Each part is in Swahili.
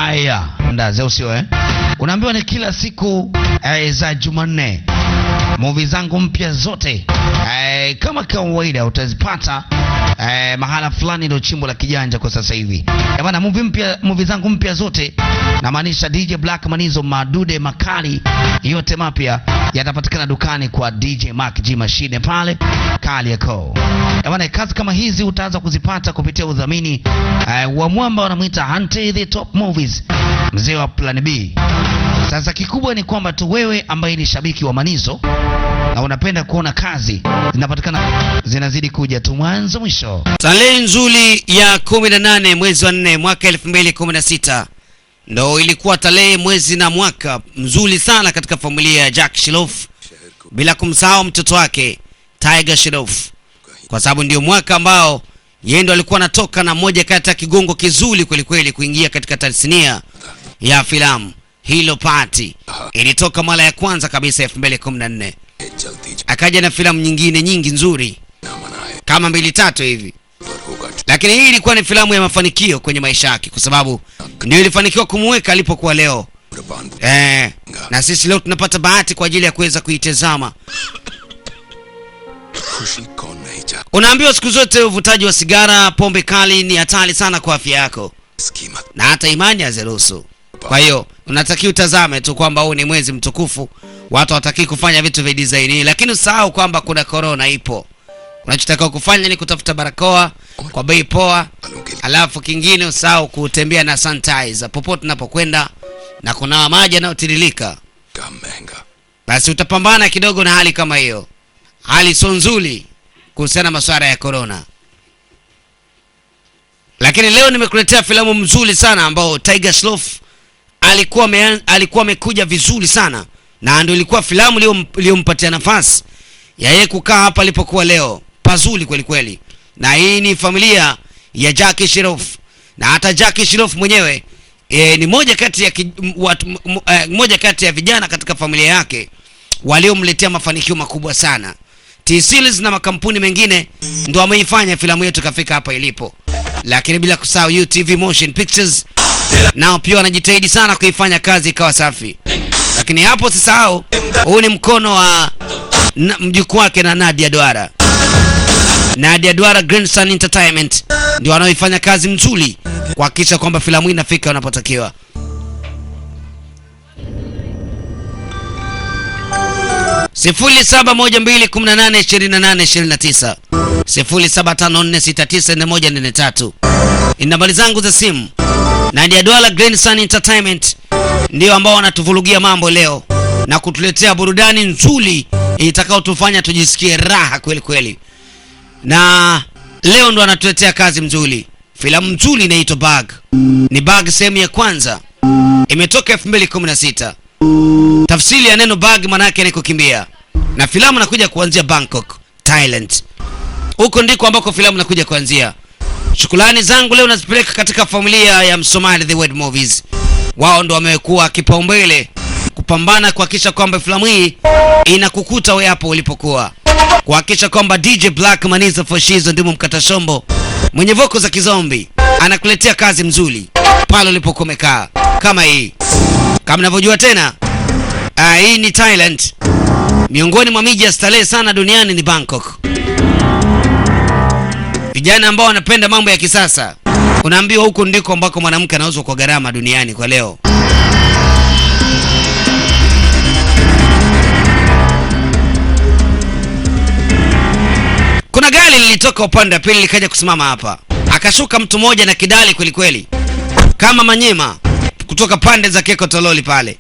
Aya, ndaze usio unaambiwa ni kila siku za Jumanne. Movie zangu mpya zote kama kawaida utazipata mahala fulani ndio chimbo la kijanja kwa sasa hivi. Bwana, movie zangu mpya zote na maanisha DJ Black Manizo, madude makali yote mapya yatapatikana dukani kwa DJ Mark G Machine pale Kariakoo. Bwana, kazi kama hizi utaanza kuzipata kupitia udhamini wa mwamba wanamuita Hunter the Top Movies, mzee wa Plan B. Sasa kikubwa ni kwamba tu wewe ambaye ni shabiki wa Manizo na unapenda kuona kazi zinapatikana zinazidi kuja tu mwanzo mwisho. Tarehe nzuri ya 18 mwezi wa 4 mwaka 2016 ndio ilikuwa tarehe mwezi na mwaka mzuri sana katika familia ya Jack Shirof, bila kumsahau mtoto wake Tiger Shirof, kwa sababu ndio mwaka ambao yeye ndo alikuwa anatoka na moja kati ya kigongo kizuri kweli kweli kuingia katika tasnia ya filamu. Hilo Party ilitoka mara ya kwanza kabisa 2014. Akaja na filamu nyingine nyingi nzuri kama 2-3 hivi, lakini hii ilikuwa ni filamu ya mafanikio kwenye maisha yake, kwa sababu ndio ilifanikiwa kumweka alipokuwa leo. Na sisi leo tunapata bahati kwa ajili ya kuweza kuitazama. Unaambiwa siku zote uvutaji wa sigara, pombe kali ni hatari sana kwa afya yako, na hata imani haziruhusu. Kwa hiyo unatakiwa utazame tu kwamba huu ni mwezi mtukufu, watu wataki kufanya vitu vya design, lakini usahau kwamba kuna corona ipo. Unachotaka kufanya ni kutafuta barakoa kwa bei poa, alafu kingine usahau kutembea na sanitizer popote unapokwenda na kunawa maji yanayotiririka. Basi utapambana kidogo na hali kama hiyo. Hali sio nzuri kuhusiana na masuala ya corona. Lakini leo nimekuletea filamu mzuri sana ambao Tiger Shirof alikuwa amekuja vizuri sana, na ndio ilikuwa filamu iliyompatia nafasi ya yeye kukaa hapa alipokuwa leo pazuri kweli kweli. Na hii ni familia ya Jack Shirof, na hata Jack Shirof mwenyewe ni moja kati ya vijana katika familia yake waliomletea mafanikio makubwa sana. T-Series na makampuni mengine ndio ameifanya filamu yetu kafika hapa ilipo, lakini bila kusahau UTV Motion Pictures nao pia wanajitahidi sana kuifanya kazi ikawa safi. Lakini hapo sisahau, huu ni mkono wa mjukuu wake na Nadia Duara. Nadia Duara Grandson Entertainment ndio wanaoifanya kazi nzuri kuhakikisha kwamba filamu hii inafika unapotakiwa. Sifuri 712182829 0754694143 ni nambari zangu za simu. Nadia Duara Grandson Entertainment ndio ambao wanatuvurugia mambo leo na kutuletea burudani nzuri itakao tufanya tujisikie raha kweli kweli. Na leo ndo anatuletea kazi nzuri, filamu nzuri inaitwa Bag. Ni Bag sehemu ya kwanza, imetoka 2016. Tafsiri ya neno Bag maana yake ni kukimbia, na filamu inakuja kuanzia Bangkok, Thailand. Huko ndiko ambako filamu inakuja kuanzia. Shukrani zangu leo nazipeleka katika familia ya Msomali The World Movies. Wao ndo wamekuwa kipaumbele kupambana kuhakikisha kwamba filamu hii inakukuta wewe hapo ulipokuwa, kuhakikisha kwamba DJ Black Manizo Foshizo ndimo mkatashombo mwenye voko za kizombi anakuletea kazi mzuri pale ulipokuwa umekaa kama hii. Kama mnavyojua tena, hii ni Thailand. Miongoni mwa miji ya starehe sana duniani ni Bangkok. Vijana ambao wanapenda mambo ya kisasa, unaambiwa huko ndiko ambako mwanamke anauzwa kwa gharama duniani kwa leo. Kuna gari lilitoka upande wa pili likaja kusimama hapa. Akashuka mtu mmoja na kidali kweli kweli, kama manyema kutoka pande za Keko Tololi pale.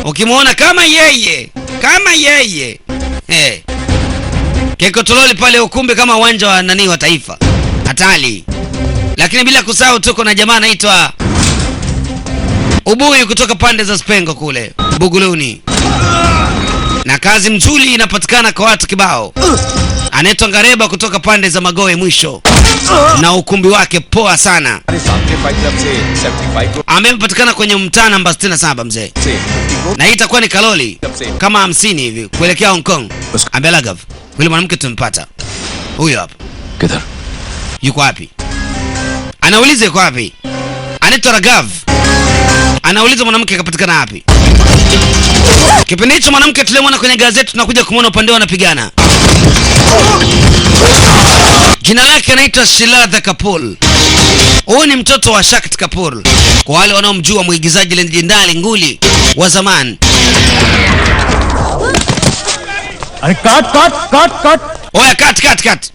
Ukimuona kama yeye Keko Tololi pale ukumbi kama uwanja wa nani wa taifa. Hatari. Lakini bila kusahau tuko na jamaa anaitwa Ubuyu kutoka pande za Spengo kule Buguluni. Na kazi mzuri inapatikana kwa watu kibao. Anaitwa Ngareba kutoka pande za Magoe mwisho, na ukumbi wake poa sana. Amepatikana kwenye mtaa namba 67 mzee. Na hii itakuwa ni kaloli kama 50 hivi kuelekea Hong Kong. Ambelagav. Yule mwanamke tumpata. Huyo hapa. Kidhar. Yuko wapi? Anauliza yuko wapi? Anaitwa Ragav. Anauliza mwanamke kapatikana wapi. Kipindi hicho mwanamke tulimwona kwenye gazeti tunakuja kumuona upande wanapigana. Jina lake anaitwa Shiladha Kapoor. Huyu ni mtoto wa Shakti Kapoor. Kwa wale wanaomjua mwigizaji legendari nguli wa zamani. अरे काट Oya cut.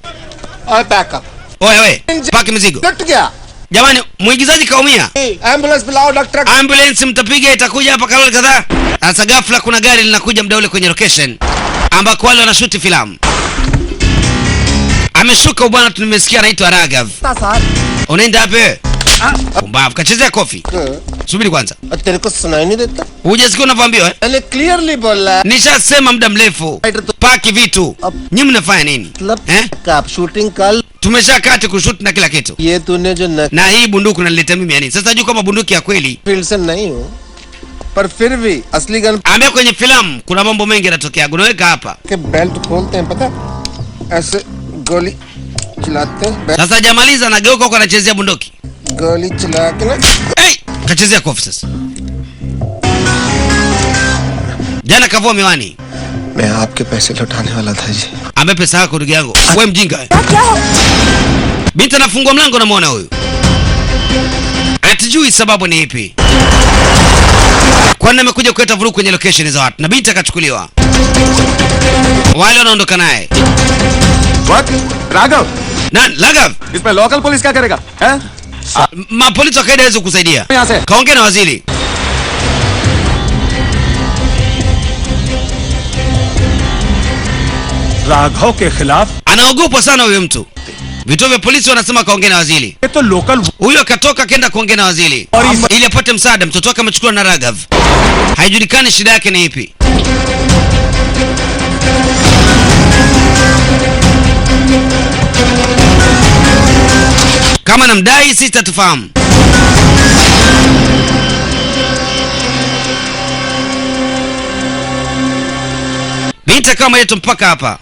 और backup Oya we, paki mizigo. Cut गया Jamani, mwigizaji kaumia. Ambulance बुलाओ doctor Ambulance mtapiga itakuja hapa kalori kadhaa. Sasa ghafla kuna gari linakuja muda ule kwenye location ambako wale wanashuti filamu. Ameshuka bwana, tumesikia anaitwa Raghav. Unaenda wapi? Kumbavu, kachezea kofi. Subiri kwanza. तेरे को सुनाई नहीं देता Hujasikia unavyoambiwa eh? मैंने क्लियरली बोला Nishasema muda mrefu. Paki vitu. Nyinyi mnafanya nini? Eh? आप शूटिंग कल Tumeshakati kushoot na kila kitu. ये तूने जो न Na hii bunduki unaniletea mimi yani. Sasa juu kama bunduki ya kweli. Field से नहीं हूँ पर फिर भी असली gun Ambia kwenye filamu kuna mambo mengi yanatokea. Unaweka hapa. के बेल्ट खोलते हैं पता ऐसे गोली चलाते हैं Sasa hajamaliza anageuka huko anachezea bunduki. गोली चला के ना Hey! Kachezea kofi sasa. Jana kavua miwani. मैं आपके पैसे लौटाने वाला था जी Ambe pesa yako ndugu yangu. Wewe mjinga. Binti anafungua mlango na muona huyu. Hatujui sababu ni ipi. Kwani amekuja kuleta vurugu kwenye location za watu na binti akachukuliwa. Wale wanaondoka naye. What? Raghav, Nani? Raghav? इसमें local police क्या करेगा? हैं? Mapolisi wa kaida hawezi kusaidia. यहाँ से Kaongea na waziri. Raghav के खिलाफ Anaogopa sana huyo mtu. Vituo vya polisi wanasema kaongea na waziri. ये तो local Huyo akatoka akaenda kuongea na waziri ili apate msaada. Mtoto wake amechukuliwa na Raghav. Haijulikani shida yake ni ipi. Kama namdai sisi tatufahamu. Binti kama yetu mpaka hapa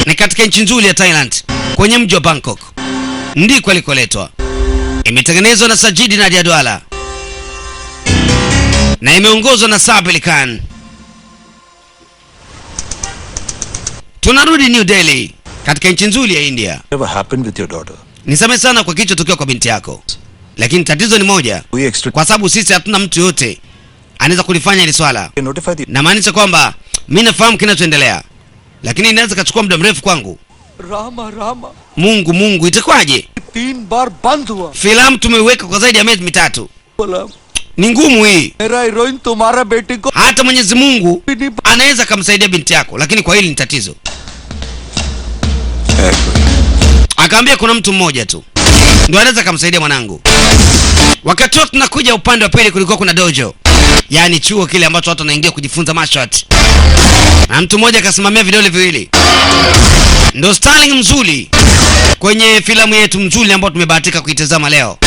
ni katika nchi nzuri ya Thailand kwenye mji wa Bangkok. Ndiko alikoletwa. Imetengenezwa na Sajidi na Jadwala na imeongozwa na Sabili Khan. Tunarudi New Delhi katika nchi nzuri ya India. Whatever happened with your daughter? Nisame sana kwa kilichotokea kwa binti yako. Lakini tatizo ni moja. We extra Kwa sababu sisi hatuna mtu yote anaweza kulifanya hili swala. notify the Na maanisha kwamba mimi nafahamu kinachoendelea. Lakini inaweza kachukua muda mrefu kwangu. Rama Mungu itakwaje? 3 बार बंद हुआ Filamu tumeiweka kwa zaidi ya miezi 3. बोला Ni ngumu hii. मेरा हीरोइन तुम्हारा बेटे को Hata Mwenyezi Mungu भी नहीं anaweza kumsaidia binti yako, lakini kwa hili ni tatizo. Akaambia kuna mtu mmoja tu ndio anaweza kumsaidia mwanangu. Wakati wote tunakuja upande wa pili kulikuwa kuna dojo. Yaani chuo kile ambacho watu wanaingia kujifunza martial art. Na mtu mmoja akasimamia vidole viwili. Ndio styling mzuri kwenye filamu yetu mzuri ambayo tumebahatika kuitazama leo.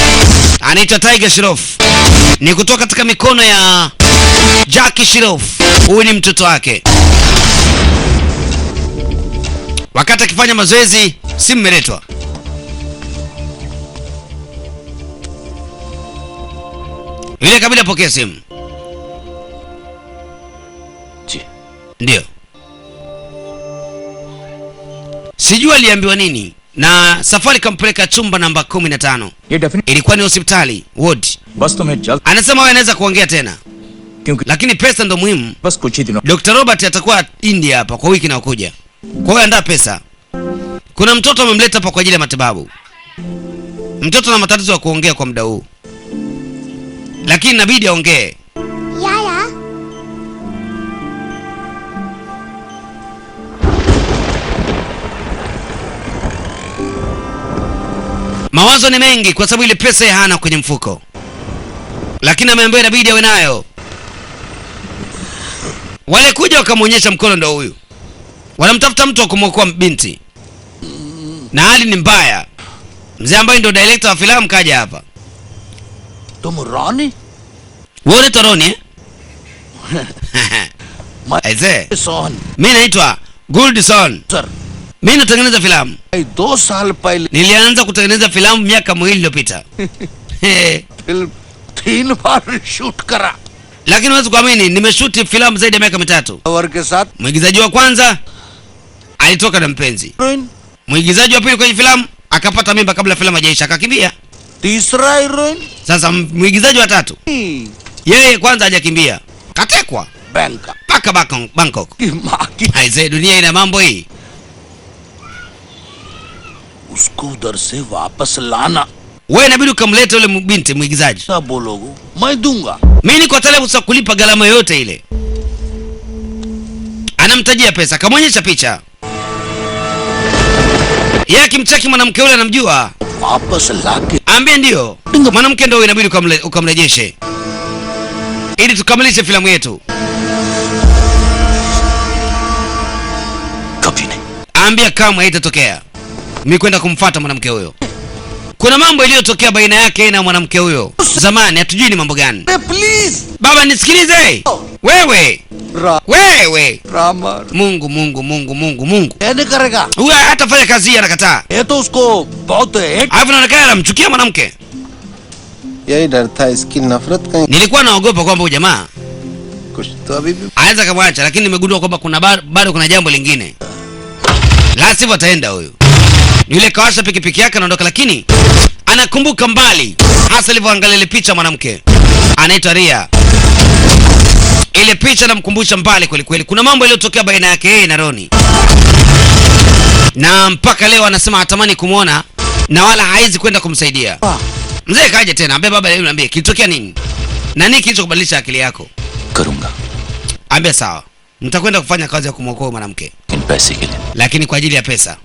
Anaitwa Tiger Shroff. Ni kutoka katika mikono ya Jackie Shroff. Huyu ni mtoto wake. Wakati akifanya mazoezi, simu imeletwa. Yule kabila pokea simu. जी Ndio. Sijui aliambiwa nini na safari kampeleka chumba namba 15. ये definite Ilikuwa ni hospitali, ward. बस तुम्हें जल्द Anasema wewe anaweza kuongea tena. क्योंकि Lakini pesa ndo muhimu. बस कुछ ही दिनों Dr. Robert atakuwa India hapa kwa wiki inayokuja. Kwa hiyo andaa pesa. Kuna mtoto amemleta hapa kwa ajili ya matibabu. Mtoto ana matatizo ya kuongea kwa muda huu. Lakini inabidi aongee. Yaya. Mawazo ni mengi kwa sababu ile pesa ya hana kwenye mfuko. Lakini ameambiwa inabidi awe nayo. Wale kuja wakamwonyesha mkono ndo huyu. Wanamtafuta mtu wa kumwokoa binti. Na hali ni mbaya. Mzee ambaye ndo director wa filamu kaja hapa. तुम रानी Wewe unaitwa Roni eh? Aise, सोन mimi naitwa Goldson. Sir Mimi natengeneza filamu. 2 साल पहले Nilianza kutengeneza filamu miaka 2 iliyopita. Film 3 बार शूट करा। Lakini huwezi kuamini, nimeshuti filamu zaidi ya miaka 3. और के साथ Mwigizaji wa kwanza alitoka na mpenzi. Heroine, Mwigizaji wa pili kwenye filamu akapata mimba kabla filamu haijaisha akakimbia. तीसरा heroine Sasa mwigizaji wa tatu, yeye kwanza hajakimbia, katekwa bank mpaka Bangkok. की माँ की, Aisee, dunia ina mambo hii. उसको उधर से वापस लाना। Wewe inabidi ukamlete yule binti mwigizaji. क्या बोलोगे? मैं दूंगा। Mimi niko tayari kulipa gharama yoyote ile. Anamtajia pesa, kamwonyesha picha. Yeye akimcheki mwanamke yule anamjua. वापस लाके Ambie ndio. Mwanamke ndio inabidi ukamrejeshe. Ili tukamilishe filamu yetu. कभी नहीं। Ambia kama haitatokea. Mimi kwenda kumfuata mwanamke huyo. Kuna mambo iliyotokea baina yake na mwanamke huyo. Zamani hatujui ni mambo gani. Please Baba nisikilize. Wewe. Wewe. Ramar Mungu Mungu Mungu Mungu Mungu. ये नहीं करेगा। Huyu hatafanya kazi hii, anakataa. ये तो उसको बहुत hate. Alafu inaonekana anamchukia mwanamke. यही डर था इसकी नफरत कहीं Nilikuwa naogopa kwamba huyu jamaa कुछ तो अभी भी anaweza kumwacha, lakini nimegundua kwamba bado kuna jambo lingine. La sivyo ataenda huyu. Yule kawasha pikipiki yake anaondoka, lakini anakumbuka mbali hasa alivyoangalia ile picha mwanamke. Anaitwa Ria. Ile picha namkumbusha mbali kweli kweli. Kuna mambo yaliyotokea baina yake yeye na Roni. Na mpaka leo anasema hatamani kumuona na wala haizi kwenda kumsaidia. Mzee kaje tena, ambaye baba leo niambie kilitokea nini? Na nini kilichokubadilisha akili yako? करूंगा Ambia sawa. Nitakwenda kufanya kazi ya kumwokoa mwanamke, इन पैसे के लिए। lakini kwa ajili ya pesa.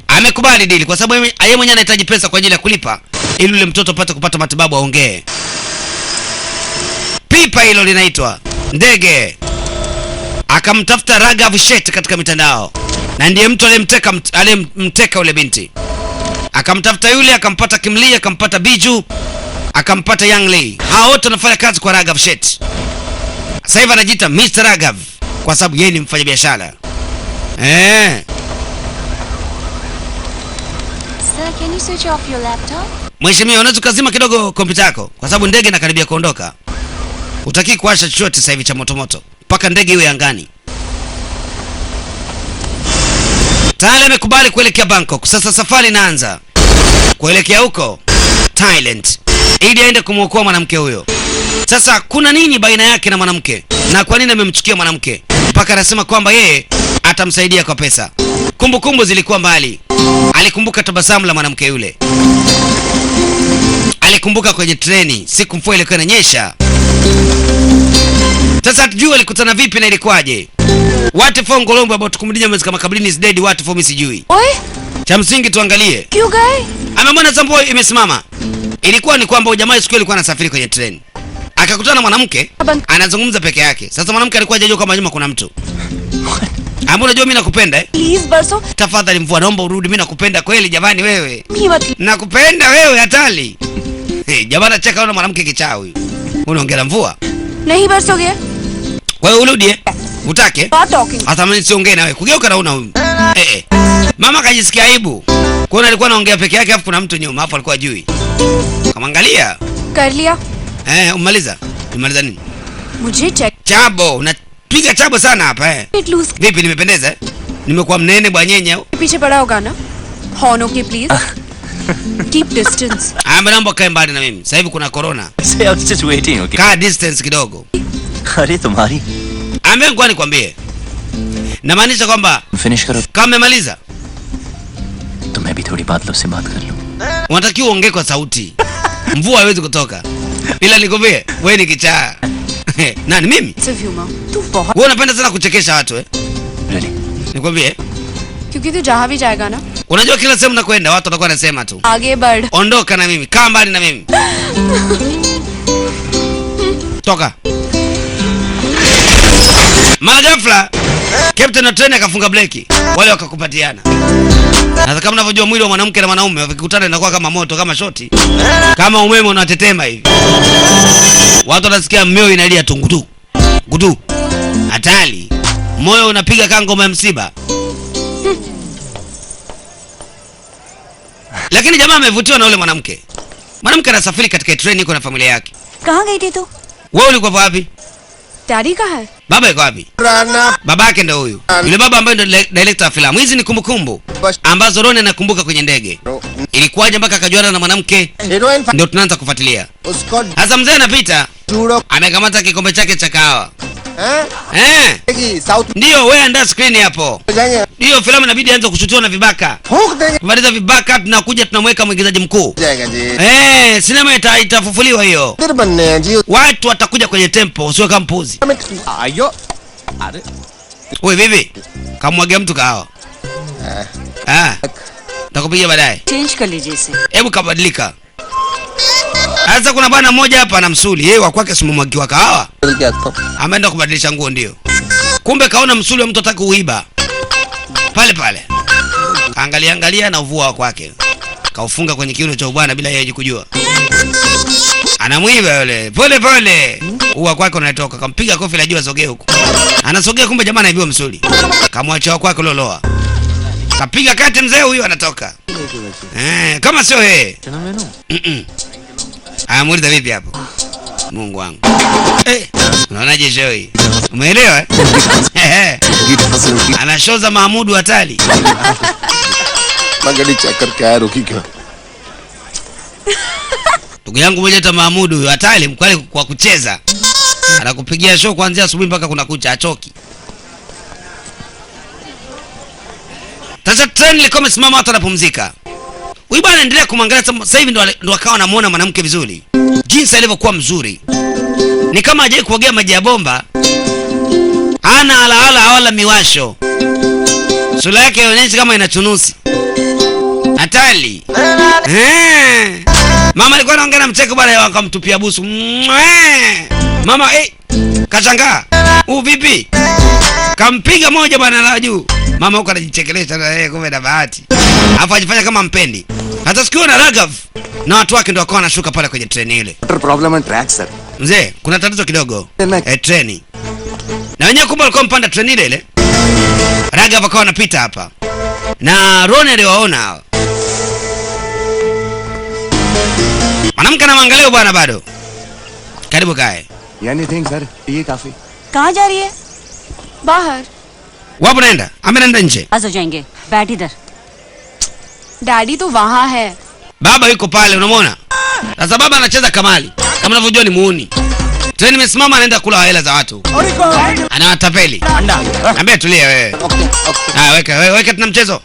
Amekubali dili kwa sababu yeye mwenyewe anahitaji pesa kwa ajili ya kulipa ili yule mtoto apate kupata matibabu aongee. Pipa hilo linaitwa ndege. Akamtafuta Raghav Shet katika mitandao. Na ndiye mtu aliyemteka yule binti. Akamtafuta yule, akampata Kimli, akampata Biju, akampata Yang Lee. Hao wote wanafanya kazi kwa Raghav Shet. Sasa hivi anajiita Mr. Raghav kwa sababu yeye ni mfanyabiashara. Sir, can you switch off your laptop? Mheshimiwa, unaweza kuzima kidogo kompyuta yako kwa sababu ndege inakaribia kuondoka. Hutaki kuwasha chochote sasa hivi cha moto mpaka ndege iwe angani. Tayari amekubali kuelekea Bangkok. Sasa safari inaanza kuelekea huko Thailand ili aende kumwokoa mwanamke huyo. Sasa kuna nini baina yake na mwanamke? Na kwa nini amemchukia mwanamke? Mpaka anasema kwamba yeye atamsaidia kwa pesa. Kumbukumbu zilikuwa mbali. Alikumbuka tabasamu la mwanamke yule. Alikumbuka kwenye treni siku mvua ilikuwa inanyesha. Sasa hatujui alikutana vipi na ilikuwaje. What for Ngolombo about kumdinya mwezi kama kabrini is dead, what for mimi sijui. Oi, Cha msingi tuangalie. क्यों गए? Amemwona Zambo imesimama. Ilikuwa ni kwamba jamaa siku alikuwa anasafiri kwenye treni. Akakutana na mwanamke anazungumza peke yake. Sasa mwanamke alikuwa hajajua kama nyuma kuna mtu. Ambaye unajua mimi nakupenda Please बरसो Tafadhali Mvua, naomba urudi, mimi nakupenda kweli jamani wewe. मी मत Nakupenda wewe hatari. Jamaa anacheka na mwanamke kichaa huyu. Unaongea Mvua? नहीं बरसोगे? Kwa hiyo urudi Utake? Stop talking. Hata mimi siongee nawe. Kugeuka naona huyu. Mama kajisikia aibu. Kwa alikuwa anaongea peke yake afu kuna mtu nyuma hapo alikuwa ajui. Kamwangalia. कर लिया. Umaliza. Umaliza nini? मुझे check Chabo, unapiga chabo sana hapa it loose Vipi nimependeza Nimekuwa mnene bwanyenye au? पीछे पड़ा होगा ना? Horn okay please. Keep distance. Naomba kae mbali na mimi. Sasa hivi kuna corona. Say I was just waiting, okay? Kaa distance kidogo. अरे तुम्हारी Ambe ngoja nikwambie. Namaanisha kwamba finish करो kama umemaliza तो मैं भी थोड़ी बादलों से बात कर लूं. unatakiwa uongee kwa sauti. Mvua haiwezi kutoka. Ila nikwambie wewe ni kichaa. Nani mimi? Sense of humor. तू बहुत Wewe unapenda sana kuchekesha watu Really? Nikwambie क्योंकि तू जहाँ भी जाएगा ना unajua kila sehemu nakwenda watu watakuwa wanasema tu आगे बढ़. ondoka na mimi, kaa mbali na mimi. Toka. Mara ghafla captain wa treni akafunga breki. Wale wakakupatiana. Na kama unavyojua mwili wa mwanamke na mwanaume wakikutana inakuwa kama moto, kama shoti. Kama umeme unatetema hivi. Watu wanasikia moyo inalia tungutu. Gudu. Hatari. Moyo unapiga kama ngoma ya msiba. Lakini jamaa amevutiwa na yule mwanamke. Mwanamke anasafiri katika treni yuko na familia yake. कहाँ गई थी तू? Wewe ulikuwa wapi? Daddy कहाँ है? Baba yuko wapi? Rana. Baba yake ndio huyu. Yule baba ambaye ndio director wa filamu. Hizi ni kumbukumbu ambazo Ron anakumbuka kwenye ndege. Ilikuwaje mpaka akajuana na mwanamke? Heroine Ndio tunaanza kufuatilia. उसको Sasa mzee anapita, judo amekamata kikombe chake cha kahawa. हैं कि south Ndio wewe andaa screen hapo. में जाएंगे Ndio filamu inabidi anze kushutiwa na vibaka. फूंक देंगे Kumaliza vibaka tunakuja tunamweka mwigizaji mkuu. जाएगा जी Sinema itafufuliwa hiyo. फिर बनने हैं जी Watu watakuja kwenye tempo, usiwe kama mpuzi. आयो अरे Wewe vipi? Kamwagia mtu kahawa. Takupigia baadaye. Change कर लीजिए इसे. Hebu kabadilika. Sasa kuna bwana mmoja hapa ana msuli. Yeye wa kwake simumwagiwa kahawa. बदल गया तो Ameenda kubadilisha nguo ndio. Kumbe kaona msuli wa mtu ataka kuiba. Pale pale. Angalia na uvua wa kwake. Kaufunga kwenye kiuno cha bwana bila yeye kujua. Anamuiba yule. Pole pole. Uwa kwake unatoka. Kampiga kofi la juu asogee huko. Anasogea kumbe jamaa anaibiwa msuli. Kamwacha wa kwake loloa. Kapiga kati mzee huyu anatoka. Kama sio yeye. Muuliza vipi hapo? Mungu wangu. Unaonaje show hii? Umeelewa Anashoza Mahmudu hatari. magadi check करके आया रुकी क्यों Ndugu yangu mmoja ta Mahmudu huyu hatari mkwali kwa kucheza. Anakupigia show kuanzia asubuhi mpaka kuna kucha achoki. Sasa treni ilikuwa imesimama watu wanapumzika. Huyu bwana anaendelea kumwangalia sasa hivi ndo akawa anamuona mwanamke vizuri. Jinsi alivyokuwa mzuri. Ni kama hajawahi kuogea maji ya bomba. Ana ala wala miwasho. Sura yake inaonyesha kama ina chunusi. Hatari. Mama alikuwa anaongea na mcheko bwana akamtupia busu. Mama kashangaa. Vipi? Kampiga moja bwana la juu. Mama huko anajichekelesha na yeye kumbe na bahati. Alafu ajifanya kama mpendi. Hata sikio na Ragav na watu wake ndio wakawa wanashuka pale kwenye treni ile. Problem है track sir Mzee, kuna tatizo kidogo. Treni. Na wenyewe kumbe walikuwa mpanda treni ile ile. Ragav akawa anapita hapa. Na Ron aliwaona hao. Mwanamke anamwangalia bwana bado. Karibu kae. Anything sir ये काफी कहाँ जा रही है? बाहर. Wapo naenda? Ameenda nje. आज हो जाएंगे. बैठ इधर. डैडी तो वहाँ है. Baba yuko pale unamwona? Sasa baba anacheza kamali. Kama unavyojua ni muuni. Treni imesimama anaenda kula hela za watu. Anawatapeli. Ambia tulia wewe. Weka tuna mchezo.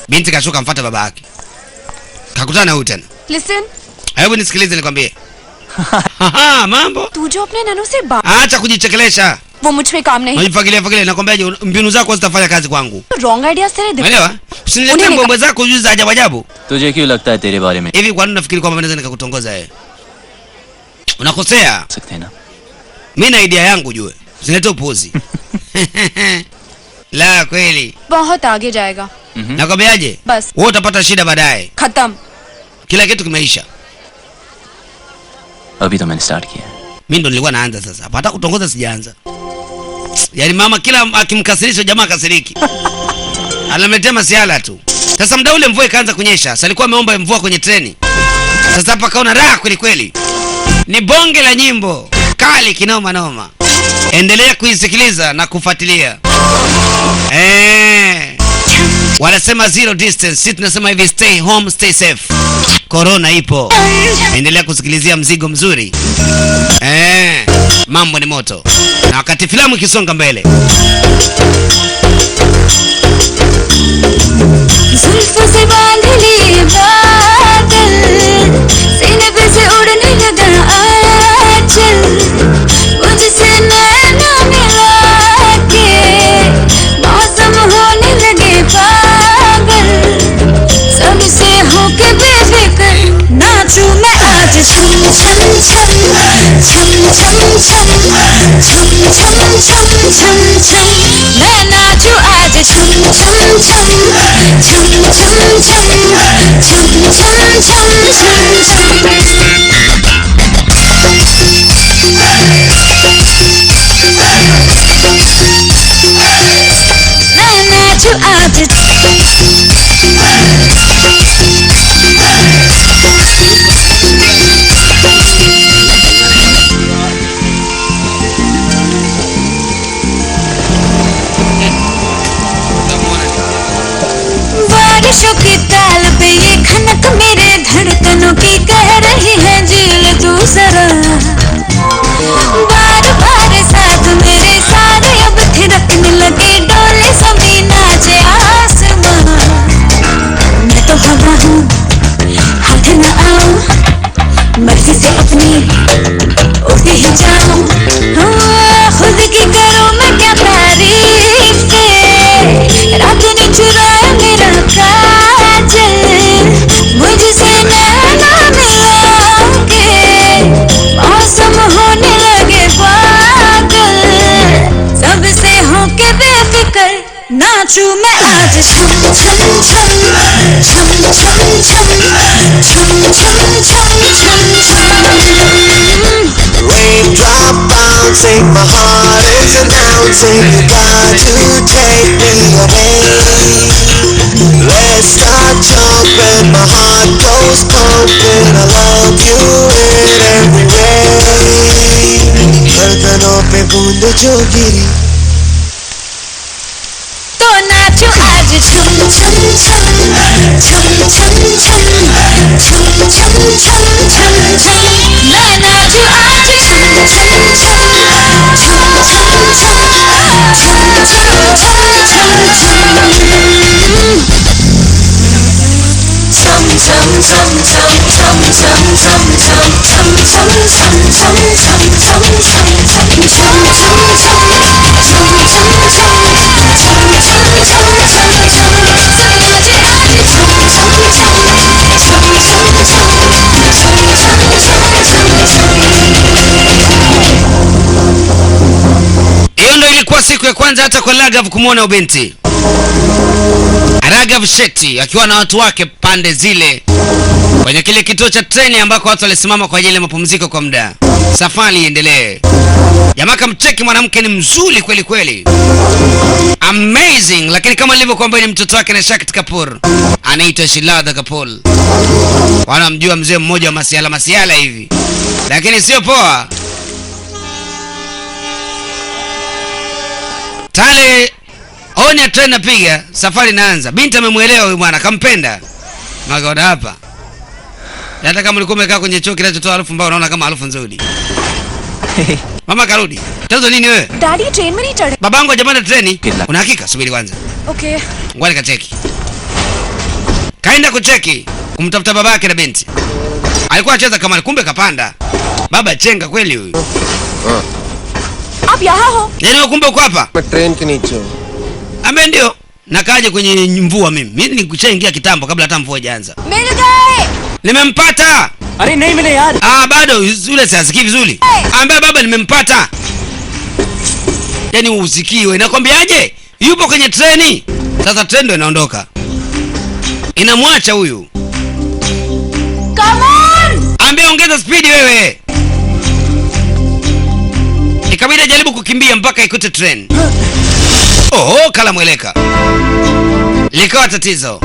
Binti kashuka mfuata baba yake. Kakutana huyu tena. Listen. Hebu nisikilize nikwambie. Mambo. तू जो अपने ननू से बात. Acha kujichekelesha. वो मुझ पे काम नहीं. Unajifagilia nakwambiaje mbinu zako zitafanya kazi kwangu. Wrong ideas तेरे दिमाग. Unaelewa? Usiniletee mbombo zako juu za ajabu ajabu. तुझे क्यों लगता है तेरे बारे में Hivi kwa nini unafikiri kwamba naweza nikakutongoza wewe? Unakosea. सकते ना Mimi na idea yangu jue. Usilete upuzi. La kweli. बहुत आगे जाएगा. Nakwambiaje? बस. Wewe utapata shida baadaye. खत्म. Kila kitu kimeisha. अभी तो मैंने स्टार्ट किया Mimi ndo nilikuwa naanza sasa. Hapa hata kutongoza sijaanza. Yaani mama kila akimkasirisha jamaa kasiriki. Anamletea masiala tu. Sasa muda ule mvua ikaanza kunyesha. Sasa alikuwa ameomba mvua kwenye treni. Sasa hapa kaona raha kweli kweli. Ni bonge la nyimbo kali kinoma noma. Endelea kuisikiliza na kufuatilia. Wanasema zero distance, sisi tunasema hivi stay home stay safe. Corona ipo. Endelea kusikilizia mzigo mzuri. Mambo ni moto. Na wakati filamu ikisonga mbele. जुल्फों से बांध लिए बादल सीने पे से उड़ने लगा आंचल मुझसे नैना मिला के मौसम होने लगे पागल सबसे होके बेफिक्र नाचूं मैं आज छम छम छम छम छम छम छम छम छम छम छम मैं नाचूं आज छम छम छम छम छम छम छम छम छम छम मैं नाचूं आज नाचूं मैं आज छम छम छम छम छम छम छम छम छम छम छम Raindrop bouncing, my heart is announcing you got to take me away. Let's start jumping, my heart goes pumping. I love you in every way. धड़कनों पे बूंद जो गिरी तो नाचो आज छम छम छम छम छम छम छम छम छम छम छम मैं नाचू आज छम छम छम छम छम छम छम छम छम छम Hiyo ndio ilikuwa siku ya kwanza hata kwa Raghav kumwona ubinti. Raghav Shetty akiwa na watu wake pande zile kwenye kile kituo cha treni ambako watu walisimama kwa ajili ya mapumziko kwa muda. Safari iendelee. Jamaa kamcheki mwanamke ni mzuri kweli kweli. Amazing, lakini kama nilivyokuambia ni mtoto wake na Shakti Kapoor. Anaitwa Shilada Kapoor. Wanamjua mzee mmoja wa masiala hivi. Lakini sio poa. Tale oni ya treni napiga, safari inaanza. Binti amemuelewa huyu bwana, kampenda. Magaoda hapa. Hata kama ulikuwa umekaa kwenye choo kinachotoa harufu mbaya unaona kama harufu nzuri. Mama karudi. Tatizo nini wewe? Daddy train में नहीं चढ़े. Babangu hajapanda treni. Una hakika? Subiri kwanza. Okay. Ngoja nikacheki. Kaenda kucheki kumtafuta babake na binti. Alikuwa anacheza kama kumbe kapanda. Baba chenga kweli huyu. आप यहाँ हो? Yaani kumbe uko hapa? मैं ट्रेन के नीचे हूँ. Ambe ndio. Nakaje kwenye mvua mimi. Mimi nikushaingia kitambo kabla hata mvua haijaanza. मिल गए. Nimempata. अरे नहीं मिले यार. Bado yule sisikii vizuri. Ambe baba nimempata. Yaani usikiwe. Nakwambiaje? Yupo kwenye treni. Sasa treni ndio inaondoka. Inamwacha huyu. Come on. Ambe ongeza speed wewe. Ikabidi jaribu kukimbia mpaka ikute treni. Oh, kala mweleka. Likawa tatizo.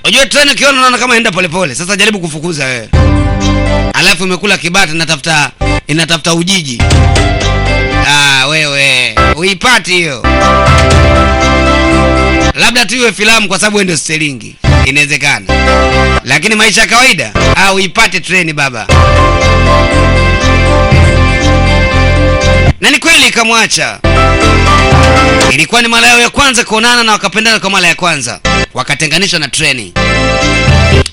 Unajua treni ukiona unaona kama inaenda polepole. Sasa jaribu kufukuza wewe. Alafu umekula kibati inatafuta ujiji. Wewe, uipati hiyo. Labda tu iwe filamu kwa sababu wewe ndio sterlingi. Inawezekana. Lakini maisha ya kawaida, uipate treni baba. Na ni kweli ikamwacha. Ilikuwa ni mara yao ya kwanza kuonana na wakapendana kwa mara ya kwanza. Wakatenganishwa na treni.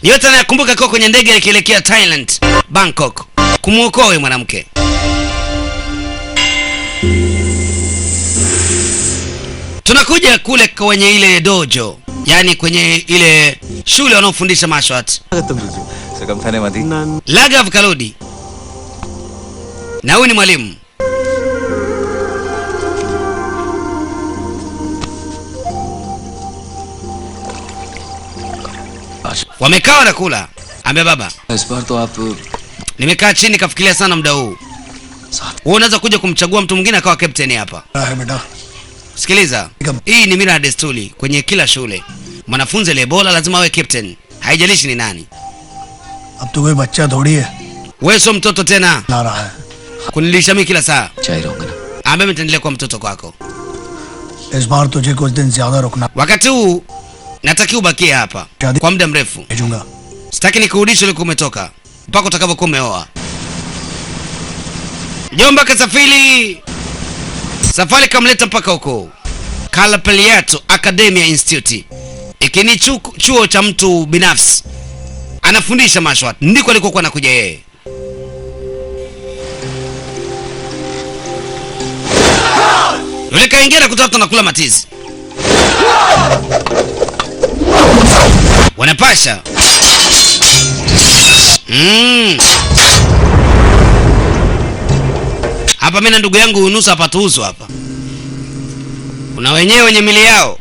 Yote anayakumbuka kwa kwenye ndege ikielekea Thailand, Bangkok, kumuokoa yule mwanamke. Tunakuja kule kwenye ile dojo, yani kwenye ile shule wanaofundisha martial arts. Raghav karudi. Na huyu ni mwalimu. Wamekaa wanakula. Ambia baba, इस बार तो आप nimekaa chini kafikiria sana muda huu. Wewe unaweza kuja kumchagua mtu mwingine akawa captain hapa. Sikiliza. Hii ni mila na desturi kwenye kila shule. Mwanafunzi aliye bora lazima awe captain. Haijalishi ni nani. अब तो कोई बच्चा थोड़ी है. Wewe sio mtoto tena. ला रहा है. Kunilisha mimi kila saa. चाहिए रहूंगा ना. Ambaye mtaendelea kuwa mtoto kwako. इस बार तुझे कुछ दिन ज्यादा रुकना Wakati huu natakiwa ubakie hapa kwa muda mrefu. भेजूंगा. Sitaki nikurudishe uliko umetoka mpaka utakapokuwa umeoa. Jomba kasafiri. Safari kamleta mpaka huko Kalapeliato Academia Institute. Ikini chuo cha mtu binafsi. Anafundisha martial arts. Ndiko alikokuwa anakuja yeye. Yule kaingia na kutafuta na kula matizi. Wanapasha. Hapa mimi na ndugu yangu unusa hapa tuuso hapa. Kuna wenyewe wenye mili yao.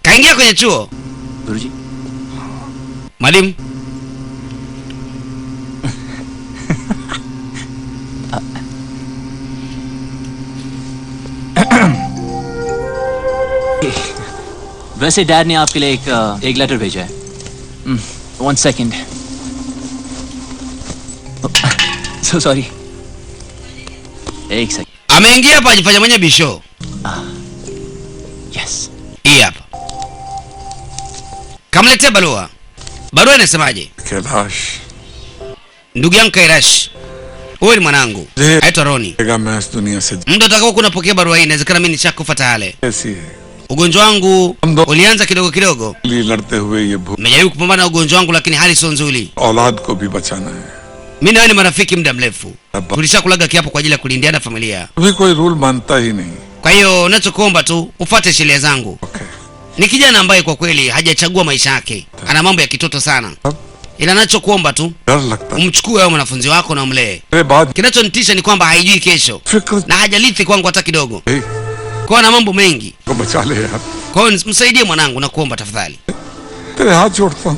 Kaingia kwenye chuo. गुरुजी Mwalimu. वैसे डैड ने आपके लिए एक लेटर भेजा है. 1 second. So sorry. एक second. Ameingia hapa ajifanya mwenye bisho. Yes. Hii hapa. Kamletea barua. Barua inasemaje? Kailash Ndugu yangu Kairash. Wewe ni mwanangu. Aitwa Roni. मैं इस दुनिया से Muda utakao kunapokea barua hii inawezekana mimi nishakufa tayari. ऐसी है Ugonjwa wangu ulianza kidogo kidogo. लड़ते हुए ये भूख Nimejaribu kupambana na ugonjwa wangu lakini hali sio nzuri. औलाद को भी बचाना है. Mimi na wewe ni marafiki muda mrefu. Tulishakulaga kiapo kwa ajili ya kulindiana familia. अभी कोई रूल मानता ही नहीं. Kwa hiyo ninachokuomba tu ufuate sheria zangu. Okay. Ni kijana ambaye kwa kweli hajachagua maisha yake. Ana mambo ya kitoto sana. Ila ninachokuomba tu डर लगता है. umchukue wewe mwanafunzi wako na umlee. मेरे बाद Kinachonitisha ni kwamba haijui kesho फिक्र na hajalithi kwangu hata kidogo. नहीं Kwa na mambo mengi. को बचा ले यार. Kwa hiyo msaidie mwanangu na kuomba tafadhali. तेरे हाथ जोड़ता हूँ.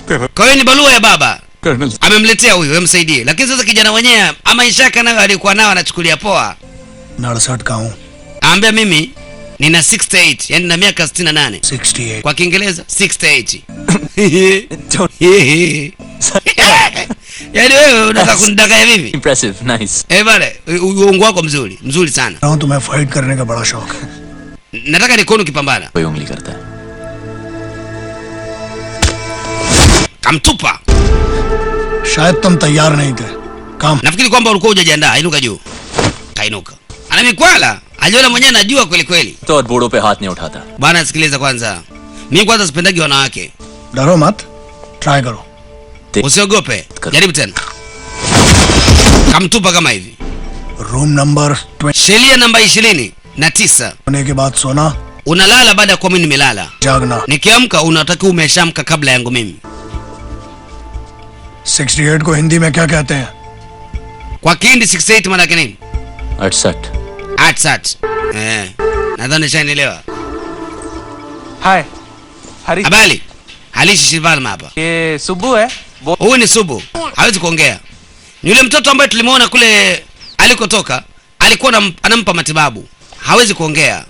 तेरा Kwa hiyo ni barua ya baba. Colonel Amemletea huyu, wewe msaidie. Lakini sasa kijana mwenyewe maisha yake nayo alikuwa nao anachukulia poa. 69 का हूँ. Aambia mimi nina 68, yani na miaka 68. 68. Kwa Kiingereza 68. Yaani wewe unataka kunidanganya vipi? Impressive, nice. Bale, uongo wako mzuri sana. हूँ तुम्हें फाइट करने का बड़ा शौक है. Nataka nikuone ukipambana. कोई उंगली करता है. Kamtupa. शायद तुम तैयार नहीं थे. काम. Nafikiri kwamba ulikuwa hujajiandaa. Inuka juu. Kainuka. Ana mikwala. Aliona mwenyewe anajua kweli kweli. तो और बूढ़ों पे हाथ नहीं उठाता. Bwana sikiliza kwanza. Mimi kwanza sipendagi wanawake. डरो मत. ट्राई करो. Usiogope. Jaribu tena. Kamtupa kama hivi. Room number 20 Sheria namba 29. होने के बाद सोना, Unalala baada ya kuwa mimi nimelala. जागना. Nikiamka unatakiwa umeshamka kabla yangu mimi. 68 को हिंदी में क्या कहते हैं? Kwa Kihindi 68 maana yake nini? 68. Atsat. Nadhani shanielewa. हाय हरी Habari. Halishi Shivalma hapa. ये सुब्बू है वो Huyu ni Subu. Hawezi kuongea. Ni yule mtoto ambaye tulimuona kule alikotoka, alikuwa anampa matibabu. Hawezi kuongea.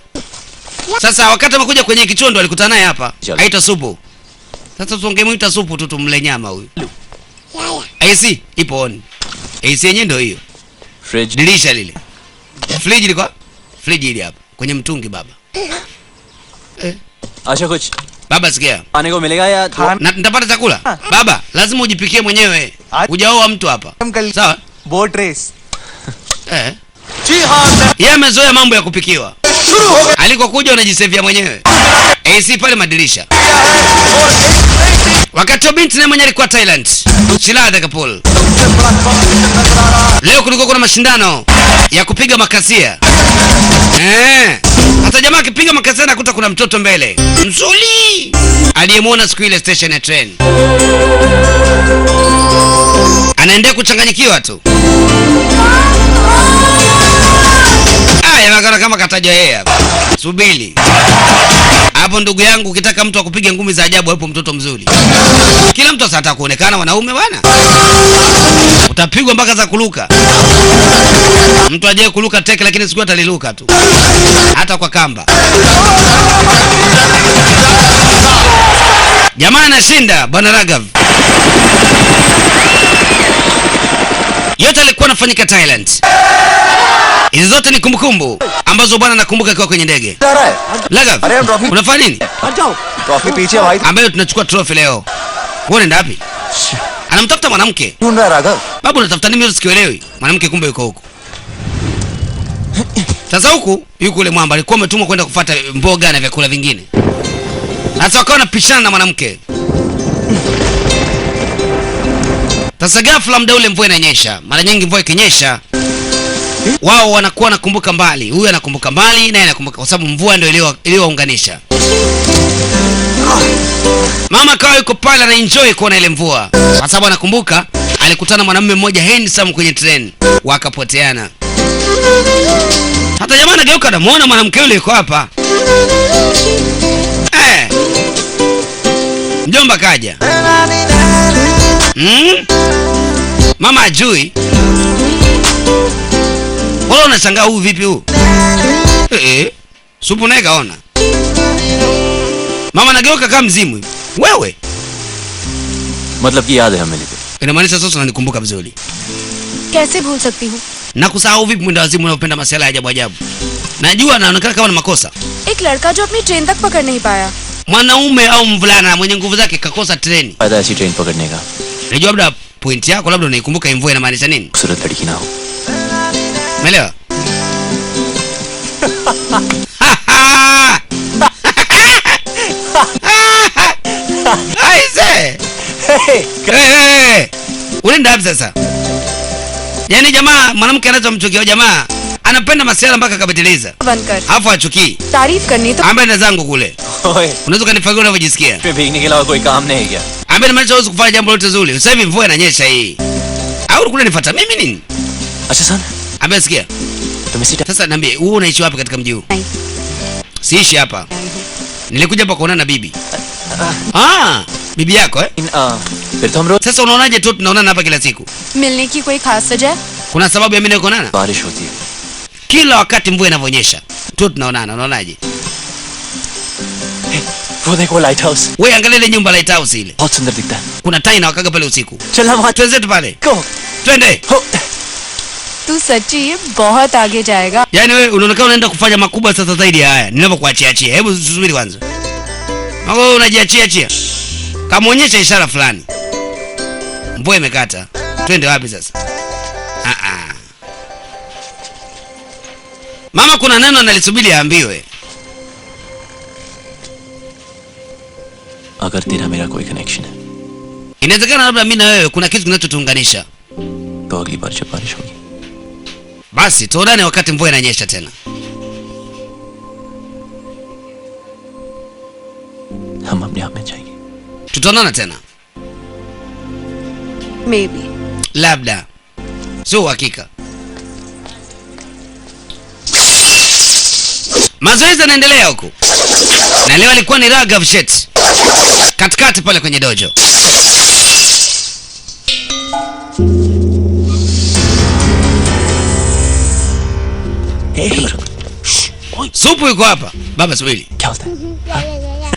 Sasa wakati amekuja kwenye kichondo alikutana naye hapa. Aitwa Subu. Sasa tungemuita Subu tu tumle nyama huyu. AC ipo on. AC yenyewe ndio hiyo. Fridge. Dirisha lile. Fridge liko? Fridge ile hapa kwenye mtungi baba. अच्छा कुछ Baba sikia. खाने को मिलेगा या Na nitapata chakula? Baba, lazima ujipikie mwenyewe. Hujaoa mtu hapa. Sawa? Boat race Yeye amezoea mambo ya kupikiwa. Alikokuja unajisevia mwenyewe. AC pale madirisha. Wakati wa binti naye mwenyewe alikuwa Thailand. Shilada Kapul. Leo kulikuwa kuna mashindano ya kupiga makasia. Hata jamaa akipiga makasia nakuta kuna mtoto mbele. Mzuri. Aliyemwona siku ile station ya train. Anaendelea kuchanganyikiwa tu. Magana kama kataja yeye hapa. Subiri. Hapo ndugu yangu ukitaka mtu akupiga ngumi za ajabu hapo mtoto mzuri. Kila mtu asataka kuonekana wanaume bwana. Utapigwa mpaka za kuluka. Mtu ajaye kuluka teke lakini siku ataliluka tu. Hata kwa kamba. Jamaa anashinda bwana Ragav. Yote alikuwa anafanyika Thailand. Hizi zote ni kumbukumbu ambazo bwana nakumbuka akiwa kwenye ndege. Ragav, unafanya nini? Trophy पीछे भाई Ambayo tunachukua trophy leo. Wewe unaenda wapi? Anamtafuta mwanamke. ढूंढ रहा है Raghav Babu unatafuta nini mimi sikielewi? Mwanamke kumbe yuko huko. Sasa huku yuko yule mwamba alikuwa ametumwa kwenda kufuata mboga na vyakula vingine. Sasa wakawa wanapishana na mwanamke. Sasa ghafla muda ule mvua inanyesha. Mara nyingi mvua ikinyesha wao wanakuwa nakumbuka mbali. Huyu anakumbuka mbali naye anakumbuka kwa sababu mvua ndio iliyowaunganisha. Mama kawa yuko pale na enjoy kuona ile mvua. Kwa sababu anakumbuka alikutana mwanamume mmoja handsome kwenye treni, wakapoteana. Hata jamaa anageuka anamuona mwanamke yule yuko hapa. Mjomba kaja. Mama ajui. Wala unashangaa huu vipi huu? Supu naye kaona. Mama anageuka kama mzimu. Wewe. मतलब कि याद है हमें लेके. Inamaanisha sasa unanikumbuka vizuri. कैसे भूल सकती हूँ? Na kusahau vipi mwenda wazimu unapenda masuala ya ajabu ajabu? Najua anaonekana kama ni makosa. एक लड़का जो अपनी ट्रेन तक पकड़ नहीं पाया. Mwanaume au mvulana mwenye nguvu zake kakosa treni. फायदा ऐसी ट्रेन पकड़ने का. Unajua labda point yako labda unaikumbuka mvua inamaanisha nini? खूबसूरत लड़की ना हो. Umeelewa? Aise. Unaenda wapi sasa? Yaani jamaa mwanamke anazomchukia jamaa anapenda masuala mpaka kabetiliza. Alafu achukii. तारीफ करनी तो Ambe na zangu kule. Unaweza kanifagia unavyojisikia. पे भीगने के अलावा कोई काम नहीं है क्या? Ambe na maana kufanya jambo lolote zuri. Sasa hivi mvua inanyesha hii. Au kule nifuata mimi nini? अच्छा सन. Ambe sikia. Sasa niambie, wewe unaishi wapi katika mji huu? Siishi hapa. Nilikuja hapa kuonana na bibi. Bibi yako Sasa unaonaje tu tunaonana hapa kila siku? मिलने की कोई खास वजह? Kuna sababu ya mimi kuonana? बारिश होती है. Kila wakati mvua inavyonyesha tu tunaonana, unaonaje? वो देखो light house. Wewe angalia ile nyumba light house ile. बहुत सुंदर दिखता है. Kuna taa inawakaga pale usiku. चल हम Twende pale. Go. Twende. तू सच्ची बहुत आगे जाएगा. Yaani wewe unaonekana unaenda kufanya makubwa sasa zaidi ya haya. Ninavyokuachia. Hebu subiri kwanza. Wewe unajiachia. Kamuonyesha ishara fulani. Mvua imekata. Twende wapi sasa? Mama kuna neno analisubiri aambiwe. अगर तेरा मेरा कोई कनेक्शन है Inawezekana labda mimi na wewe kuna kitu kinachotuunganisha. तो अगली बार जब बारिश होगी Basi tuonane wakati mvua inanyesha tena. हम अपने आप में जाएंगे. Tutaonana tena. Maybe. Labda. Sio hakika. Mazoezi yanaendelea huko. Na leo alikuwa ni Raghav Shet. Katikati pale kwenye dojo. Supu yuko hapa. Baba subiri.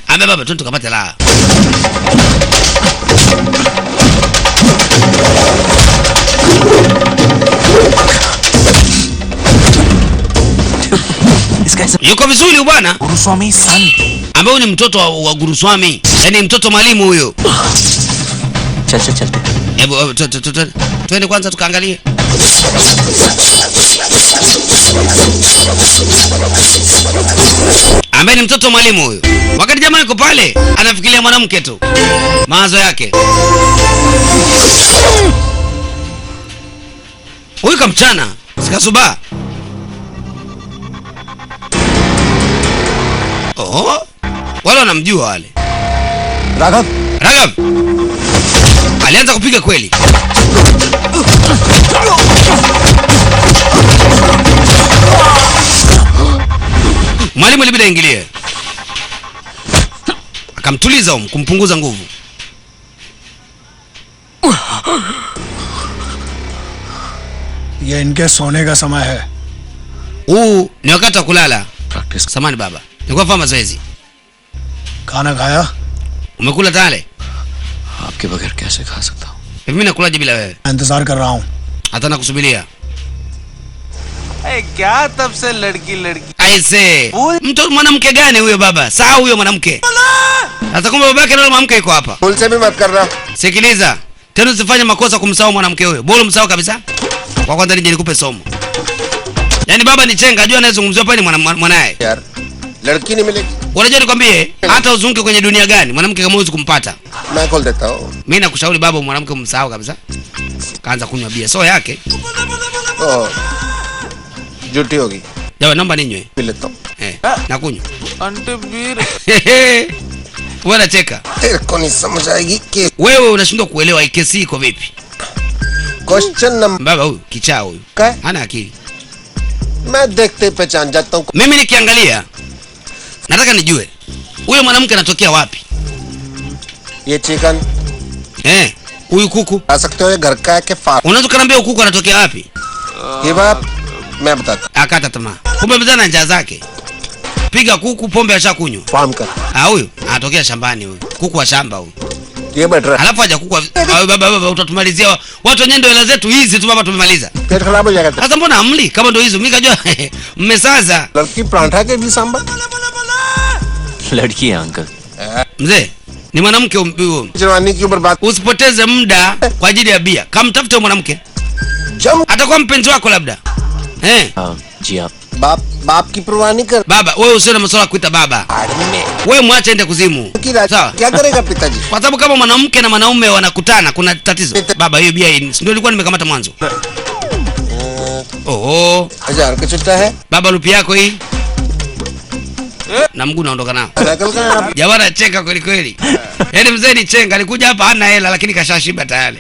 Ame baba tu tukapate la. Yuko vizuri bwana. Guruswami son. Ambaye ni mtoto wa Guruswami. Yaani mtoto mwalimu huyo. Chal. Hebu twende kwanza tukaangalie. Ambaye ni mtoto mwalimu huyo. Wakati jamaa yuko pale, anafikiria mwanamke tu. Mawazo yake. Huyu kamchana, sikasuba. Wale wanamjua wale. Raghav. Alianza kupiga kweli. Mwalimu alibidi aingilie. Akamtuliza kumpunguza nguvu. ये इनके सोने का समय है. Ni wakati wa kulala. Samani baba. Nilikuwa fanya mazoezi. खाना खाया? Umekula tayari? आपके बगैर कैसे खा सकता हूँ? Mimi nakulaje bila wewe? इंतजार कर रहा हूँ. Hata nakusubiria. क्या तब से लड़की Aise. Mtu mwanamke gani huyo baba? Sahau huyo mwanamke. Hata kumbe babake ndio mwanamke yuko hapa. भूल से भी मत करना. Sikiliza. Tena usifanye makosa kumsahau mwanamke huyo. Bora msahau kabisa. Kwa kwanza nije nikupe somo. Yaani baba ni chenga, ajua anayezungumziwa hapa ni mwanae. यार लड़की नहीं मिलेगी. Unajua nikwambie, hata uzunguke kwenye dunia gani, mwanamke kama huwezi kumpata. मैं खोल देता हूँ. Mimi nakushauri baba mwanamke umsahau kabisa. Kaanza kunywa bia sio yake. झूठी होगी. Jawa naomba ninywe. पी लेता हूँ. Nakunywa. अंटे बीर. Wewe unacheka. तेरे को नहीं समझ आएगी कि wewe unashindwa kuelewa hii kesi iko vipi. Question number Baba huyu kichaa huyu hana akili. मैं देखते पहचान जाता हूँ. Mimi nikiangalia nataka nijue huyo mwanamke anatokea wapi. ये चिकन huyu kuku आ सकते हो ये घर का है कि farm. unaweza kuniambia kuku anatokea wapi? ये बात मैं बताता. Akata tamaa. Kumbe mzana njaa zake. Piga kuku pombe ashakunywa. Farm कर. Huyu anatokea shambani huyu. Kuku wa shamba huyu. ये बैठ रहा. Alafu haja kuku. Baba utatumalizia watu wenyewe ndio hela zetu hizi tu baba tumemaliza. पेट खराब हो जाएगा. Sasa mbona amli kama ndio hizo? Mimi kajua mmesaza. लड़की परांठा के भी सांबर. लड़की है uncle. Mzee, ni mwanamke huyo. जवानी की उम्र बात. Usipoteze muda kwa ajili ya bia. Kamtafute mwanamke. Atakuwa mpenzi wako labda. जी आप. बाप की परवाह नहीं कर. Baba, wewe usione masuala kuita baba. Wewe mwache aende kuzimu. Sawa? क्या करेगा पिताजी? Kwa sababu kama mwanamke na mwanaume wanakutana kuna tatizo. Baba, hiyo bia ndio ilikuwa nimekamata mwanzo. Oh. 1000 का चिट्टा है. Baba lupi yako hii. Na mguu naondoka nao. Jamaa cheka kweli kweli. Yaani mzee ni chenga alikuja hapa hana hela lakini kashashiba tayari.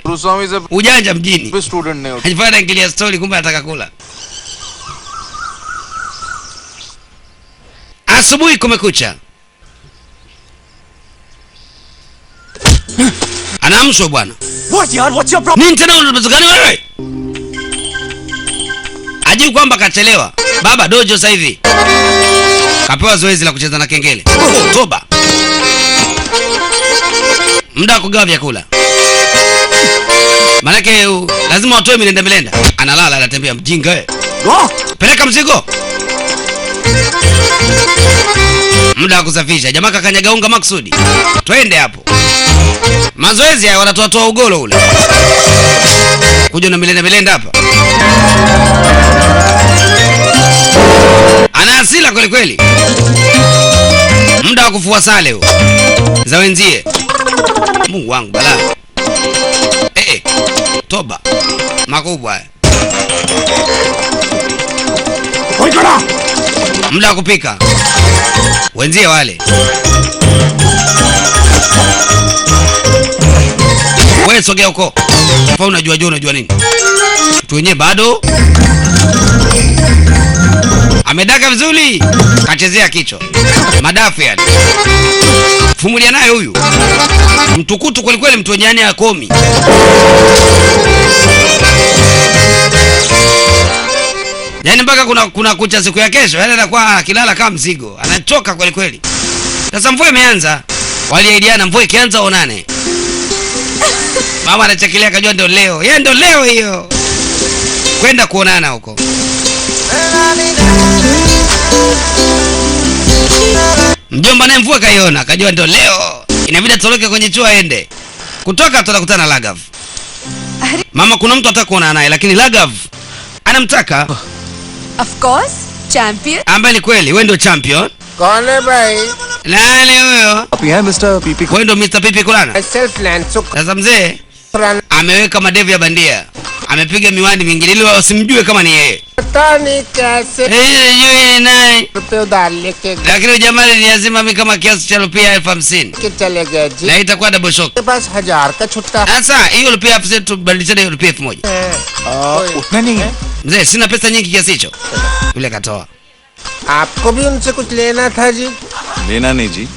Ujanja mjini. Student ने Hajifanya ingilia story kumbe anataka kula. Asubuhi kumekucha. Anaamshwa bwana. What yaar, what's your problem? Nini tena unazozani wewe? Ajui kwamba kachelewa. Baba dojo sasa hivi. Kapewa zoezi la kucheza na kengele. Toba. Muda kugawa vyakula. Manake lazima watoe milenda. Analala anatembea mjinga wewe. Peleka mzigo. Muda kusafisha. Jamaa kakanyaga unga maksudi. Twende hapo. Mazoezi haya wanatoa ugolo ule. Kuja na milenda hapa. Ana hasira kweli kweli. Muda wa kufua sale huo. Za wenzie. Mungu wangu balaa. Toba. Makubwa. Muda wa kupika. Wenzie wale. Wewe sogea huko. Fa unajua nini? Tu wenyewe bado. Amedaka vizuri. Kachezea kichwa. Madafu yani. Fumulia naye huyu. Mtukutu kweli kweli mtu wenye ya komi. Yaani mpaka kuna kucha siku ya kesho, yaani anakuwa akilala kama mzigo. Anachoka kweli kweli. Sasa mvua imeanza. Waliahidiana mvua ikianza onane. Mama anachekelea kajua ndio leo. Yeye ndio leo hiyo. Kwenda kuonana huko. Mjomba naye mvua kaiona, kajua ndio leo. Inabidi atoroke kwenye chuo aende. Kutoka tutakutana na Lagav. Mama kuna mtu ataka kuonana naye lakini Lagav anamtaka. Of course, champion. Ambaye ni kweli, wewe ndio champion. कौन है भाई? Nani huyo? आप यहाँ mister PP. Wewe ndio Mr. Pipi Kulana. Self land so. Sasa mzee ameweka madevu ya bandia. Amepiga miwani mingine ili wasimjue kama ni yeye. पता नहीं कैसे. Yeye naye. रुपए उधार लेके. Lakini jamaa ni lazima mimi kama kiasi cha rupia 50,000. के चले गए जी. Na itakuwa double shock. के पास 1000 का छुट्टा. Sasa hiyo rupia 50,000 tubadilishane hiyo rupia 1,000. उतना नहीं है. Mzee sina pesa nyingi kiasi hicho. Yule katoa. आपको भी उनसे कुछ लेना था जी. लेना नहीं जी,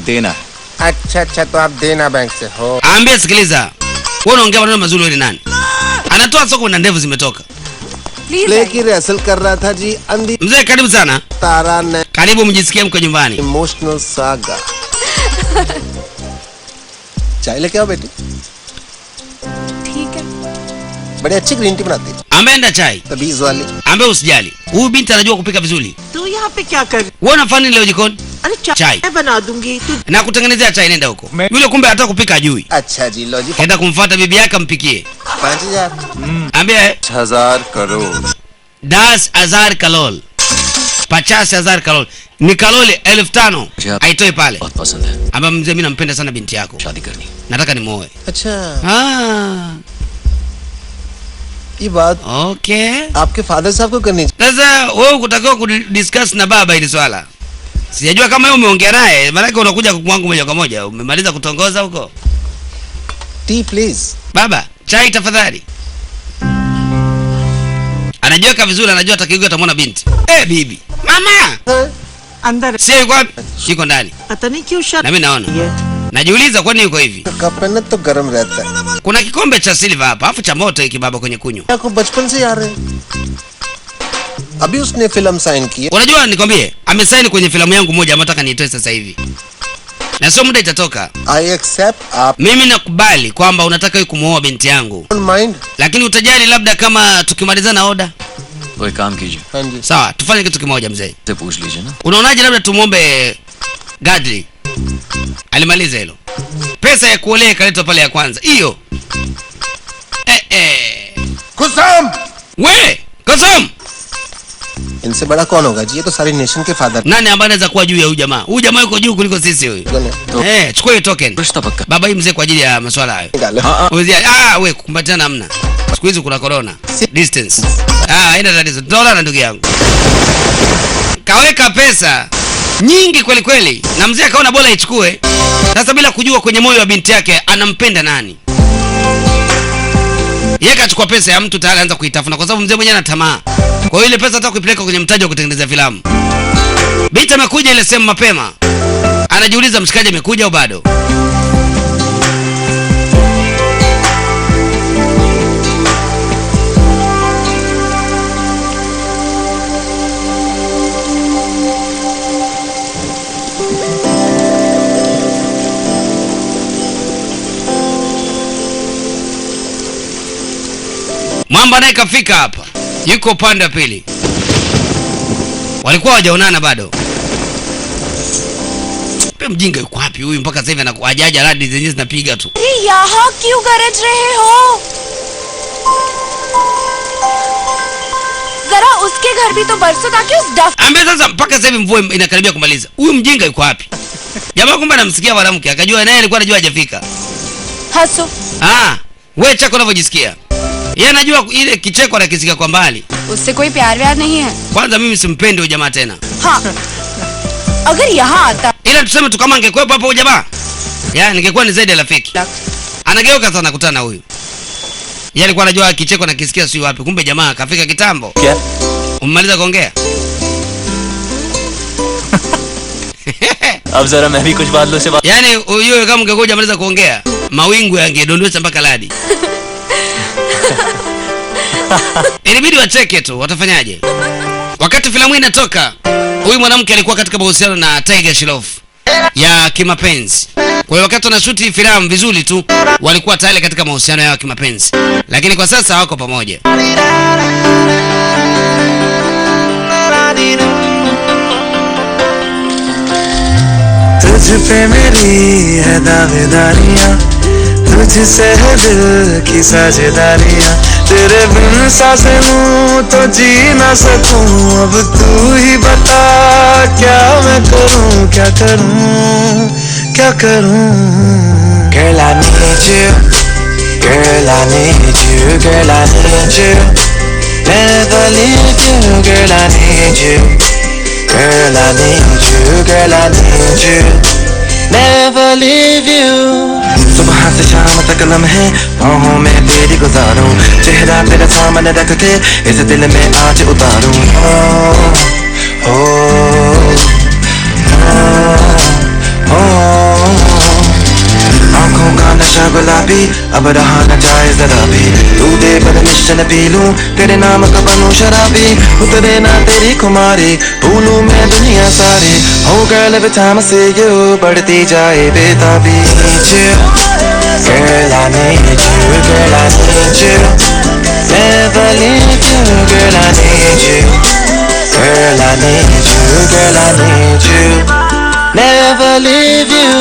देना. अच्छा तो आप देना बैंक से हो. Ambia sikiliza. Wewe unaongea maneno mazuri wewe ni nani? Anatoa soko na ndevu zimetoka. Play की रिहर्सल कर रहा था जी. अंधी. Mzee karibu sana. तारा ने. Karibu mjisikie mko nyumbani. Emotional saga. चाय लेके आओ बेटी. ठीक है. बड़ी अच्छी ग्रीन टी बनाती है. Ameenda chai. तबीज वाली. Ambaye usijali. Huyu binti anajua kupika vizuri. तू यहाँ पे क्या कर? Wewe unafanya nini leo jikoni? अरे चाय बना दूंगी तू. Na kutengenezea chai nenda huko. Yule kumbe anataka kupika ajui. अच्छा जी लो जी. Kaenda kumfuata bibi yake ampikie. 5000. Ambia 10,000 करोड़. 10,000 kalol. 50,000 kalol. Ni kaloli 5,000. Aitoe pale. बहुत पसंद है. Amba mzee mimi nampenda sana binti yako. शादी करनी. Nataka nimuoe. अच्छा. ये बात Okay. आपके फादर साहब को करनी चाहिए. Sasa wewe ukutakiwa kudiscuss na baba hili swala. Sijajua kama wewe umeongea naye, maana yake unakuja kwangu moja kwa moja. Umemaliza kutongoza huko? Tea please. Baba, chai tafadhali. Anajiweka vizuri, anajua atakigwa atamwona binti. Bibi. Mama! अंदर Si yuko wapi? Yuko ndani. पता नहीं क्यों shirt Na mimi naona. Najiuliza kwani yuko hivi. Cup है ना तो गर्म रहता है. Kuna kikombe cha silver hapa, afu cha moto hiki baba kwenye kunywa. को बचपन से यार है. अभी उसने फिल्म साइन की है. Unajua nikwambie, amesaini kwenye filamu yangu moja ambayo nataka niitoe sasa hivi. Na sio muda itatoka. I accept आप. Mimi nakubali kwamba unataka kumuoa binti yangu. Don't mind. Lakini utajali labda kama tukimalizana oda? वो एक काम कीजिए. हाँ जी. Sawa, tufanye kitu kimoja mzee. से पूछ लीजिए ना. Unaonaje labda tumuombe Gadli alimaliza hilo. Pesa ya kuolea ikaletwa pale ya kwanza. Hiyo. Kusum. We, Kusum. इनसे बड़ा कौन होगा जी? ये तो सारी नेशन के father. Nani ambaye anaweza kuwa juu ya huyu jamaa? Huyu jamaa yuko juu kuliko sisi huyu. Chukua hiyo token. Baba hii mzee kwa ajili ya masuala hayo. We kukumbatiana hamna. Siku hizi kuna corona. Distance. Haina tatizo. Tutaonana ndugu yangu. Kaweka pesa nyingi kweli kweli na mzee akaona bora ichukue. Sasa bila kujua kwenye moyo wa binti yake anampenda nani. Yeye kachukua pesa ya mtu tayari anza kuitafuna kwa sababu mzee mwenyewe ana tamaa. Kwa hiyo ile pesa ataka kuipeleka kwenye mtaji wa kutengeneza filamu. Binti amekuja ile sehemu mapema. Anajiuliza mshikaji amekuja au bado? Mwamba naye kafika hapa. Yuko upande wa pili. Walikuwa hawajaonana bado. Pe mjinga yuko wapi huyu mpaka sasa hivi anakuajaja radi zenyewe zinapiga tu. अरे यहाँ क्यों गरज रहे हो? जरा उसके घर भी तो बरसों ताकि उस डफ. Ambe sasa mpaka sasa hivi mvua inakaribia kumaliza. Huyu mjinga yuko wapi? Jamaa kumbe anamsikia mwanamke akajua naye alikuwa anajua hajafika. हंसो. Wewe chako unavyojisikia. Yeye anajua ile kicheko anakisikia kwa mbali. उससे कोई प्यार व्यार नहीं है. Kwanza mimi simpendi huyo jamaa tena. अगर यहाँ आता. Ila tuseme tu kama angekuepo hapo huyo jamaa. Ningekuwa ni zaidi ya rafiki. Anageuka sana kukutana na huyu. Yeye alikuwa anajua kicheko anakisikia si wapi. Kumbe jamaa kafika kitambo. Umemaliza kuongea? अब जरा मैं भी कुछ बादलों से Yaani huyo kama ungekuja maliza kuongea, mawingu yangedondosha mpaka radi. Ilibidi wacheke tu, watafanyaje? Wakati filamu inatoka, huyu mwanamke alikuwa katika mahusiano na Tiger Shroff ya kimapenzi. Kwa hiyo wakati wanashuti filamu vizuri tu, walikuwa tayari katika mahusiano yao ya kimapenzi. Lakini kwa sasa hawako pamoja. तुझ पे मेरी है दावेदारियां, तुझसे है दिल की साझेदारियां, तेरे बिन सांसें लूं तो जी ना सकूं, अब तू ही बता क्या मैं करूं, क्या करूं, क्या करूं. Girl I need you, girl I need you, girl I need you, never leave you, girl I need you, girl I need you, girl I need you, never leave you. सुबह से शाम तक लम्हे बाहों में तेरी गुजारूं, चेहरा तेरे सामने रख के इस दिल में आज उतारूं. आंखों का नशा गुलाबी अब रहा न जाए जरा भी, तू दे परमिशन पी लूं तेरे नाम का बनूं शराबी, उतरे ना तेरी खुमारी भूलूं मैं दुनिया सारी. Oh girl every time I see you बढ़ती जाए बेताबी. Girl I need you, girl I need you, never leave you, girl I need you, girl I need you, girl I need you, never leave you.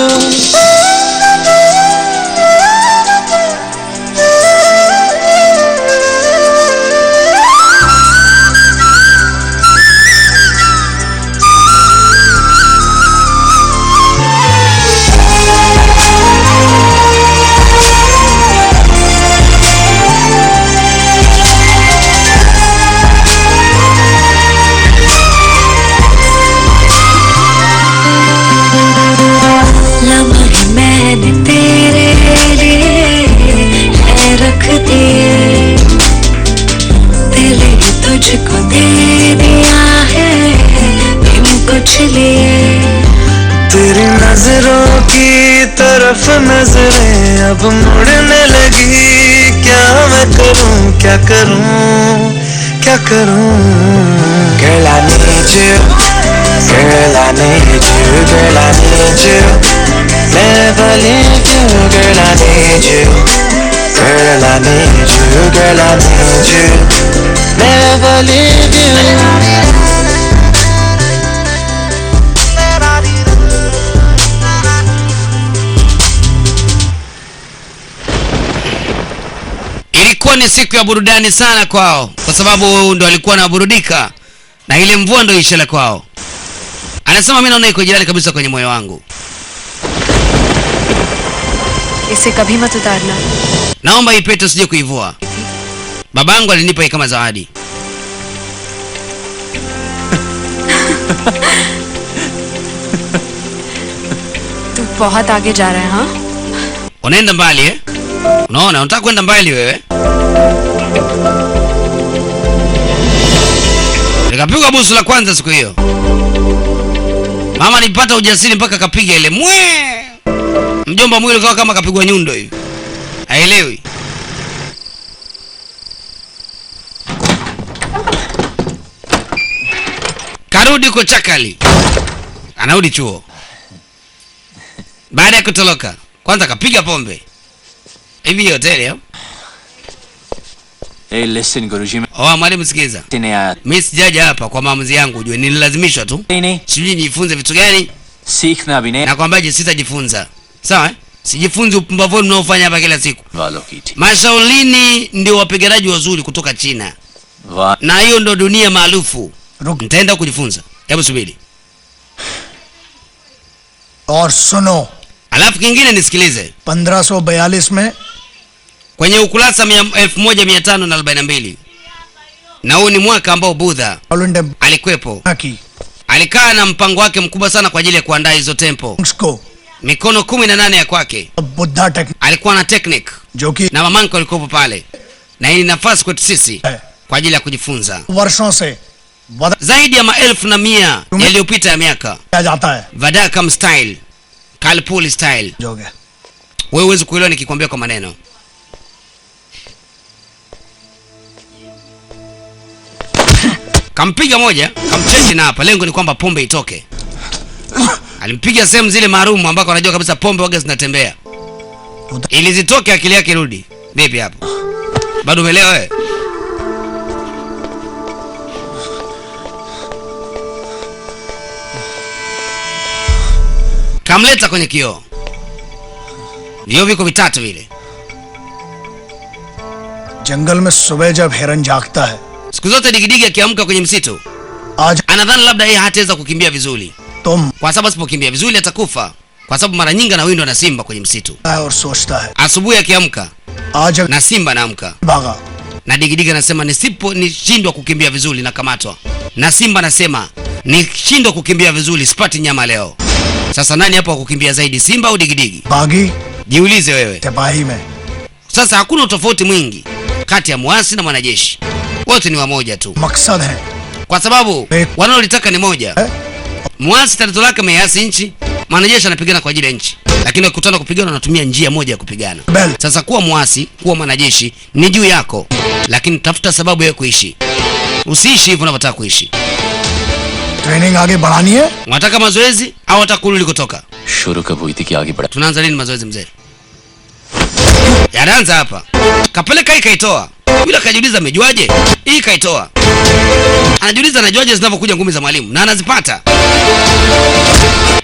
तरफ नजरें अब मुड़ने लगी क्या मैं करूं क्या करूं क्या करूं Girl I need you Girl I need you Girl I need you Never leave you Girl I need you Girl I need you Girl I need you Never leave you Ilikuwa ni siku ya burudani sana kwao, kwa sababu ndo alikuwa anaburudika na ile mvua ndo ishela kwao. Anasema mimi naona iko jirani kabisa kwenye moyo wangu. इसे कभी मत उतारना. Naomba hii pete usije kuivua. Babangu alinipa hii kama zawadi. तू बहुत आगे जा रहा है हाँ? Unaenda mbali eh? Unaona, unataka kwenda mbali wewe? Nikapigwa busu la kwanza siku hiyo. Mama nilipata ujasiri mpaka kapiga ile mwe. Mjomba mwili kawa kama kapigwa nyundo hivi. Haelewi. Karudi kwa chakali. Anarudi chuo. Baada ya kutoroka, kwanza kapiga pombe. Hivi hoteli hapo. Hey, listen Guruji. Oh, mwalimu sikiza. Mimi sijaja hapa kwa maamuzi yangu, ujue nililazimishwa tu. Sijui nijifunze vitu gani? Seekhna bhi nahi. Nakwambiaje sitajifunza. Sawa? Sijifunzi upumbavu mnaofanya hapa kila siku. Mashaolini ndio wapiganaji wazuri kutoka China. Na hiyo ndo dunia maarufu. Nitaenda kujifunza. Hebu subiri. और सुनो. Alafu kingine nisikilize. 1542 में kwenye ukurasa 1542. Na huu ni mwaka ambao Buddha alikuwepo. Alikaa na mpango wake mkubwa sana kwa ajili ya kuandaa hizo tempo. Mikono 18 ya kwake. Alikuwa na technique. Na mamanko alikuwepo pale. Na hii ni nafasi kwetu sisi kwa ajili ya kujifunza. Zaidi ya maelfu na mia yaliyopita ya miaka. Vadakam style, Kalpuli style. Wewe huwezi kuelewa nikikwambia kwa maneno. Kampiga moja, kamchenji na hapa. Lengo ni kwamba pombe itoke. Alimpiga sehemu zile maalumu ambako anajua kabisa pombe waga zinatembea. Ili zitoke akili yake rudi. Vipi hapo? Bado umeelewa wewe? Kamleta kwenye kioo. Vioo viko vitatu vile. जंगल में सुबह जब हिरन जागता है, siku zote digidigi akiamka kwenye msitu anadhani labda yeye hataweza kukimbia vizuri. Kwa sababu asipokimbia vizuri atakufa. Kwa sababu mara nyingi anawindwa na simba kwenye msitu. Asubuhi akiamka na simba anaamka. Na digidigi anasema nishindwa kukimbia vizuri na kamatwa. Na simba anasema nishindwa kukimbia vizuri sipati nyama leo. Sasa nani hapo kukimbia zaidi, simba au digidigi? Jiulize wewe. Sasa hakuna utofauti mwingi kati ya muasi na mwanajeshi. Wote ni wamoja tu. Maksad hai. Kwa sababu wanalolitaka ni moja. Muasi tatizo lake ameasi nchi, mwanajeshi anapigana kwa ajili ya nchi. Lakini wakikutana kupigana wanatumia njia moja ya kupigana. Sasa kuwa muasi, kuwa mwanajeshi ni juu yako. Lakini tafuta sababu ya kuishi. Usiishi hivyo unavyotaka kuishi. Training आगे बढ़ानी है? Unataka mazoezi au unataka kurudi kutoka? शुरू कब हुई थी कि आगे बढ़ा? Tunaanza lini mazoezi mzee? Yanaanza hapa. Kapeleka hii kaitoa. Yule akajiuliza amejuaje? Hii kaitoa. Anajiuliza anajuaje zinavyokuja ngumi za mwalimu na anazipata.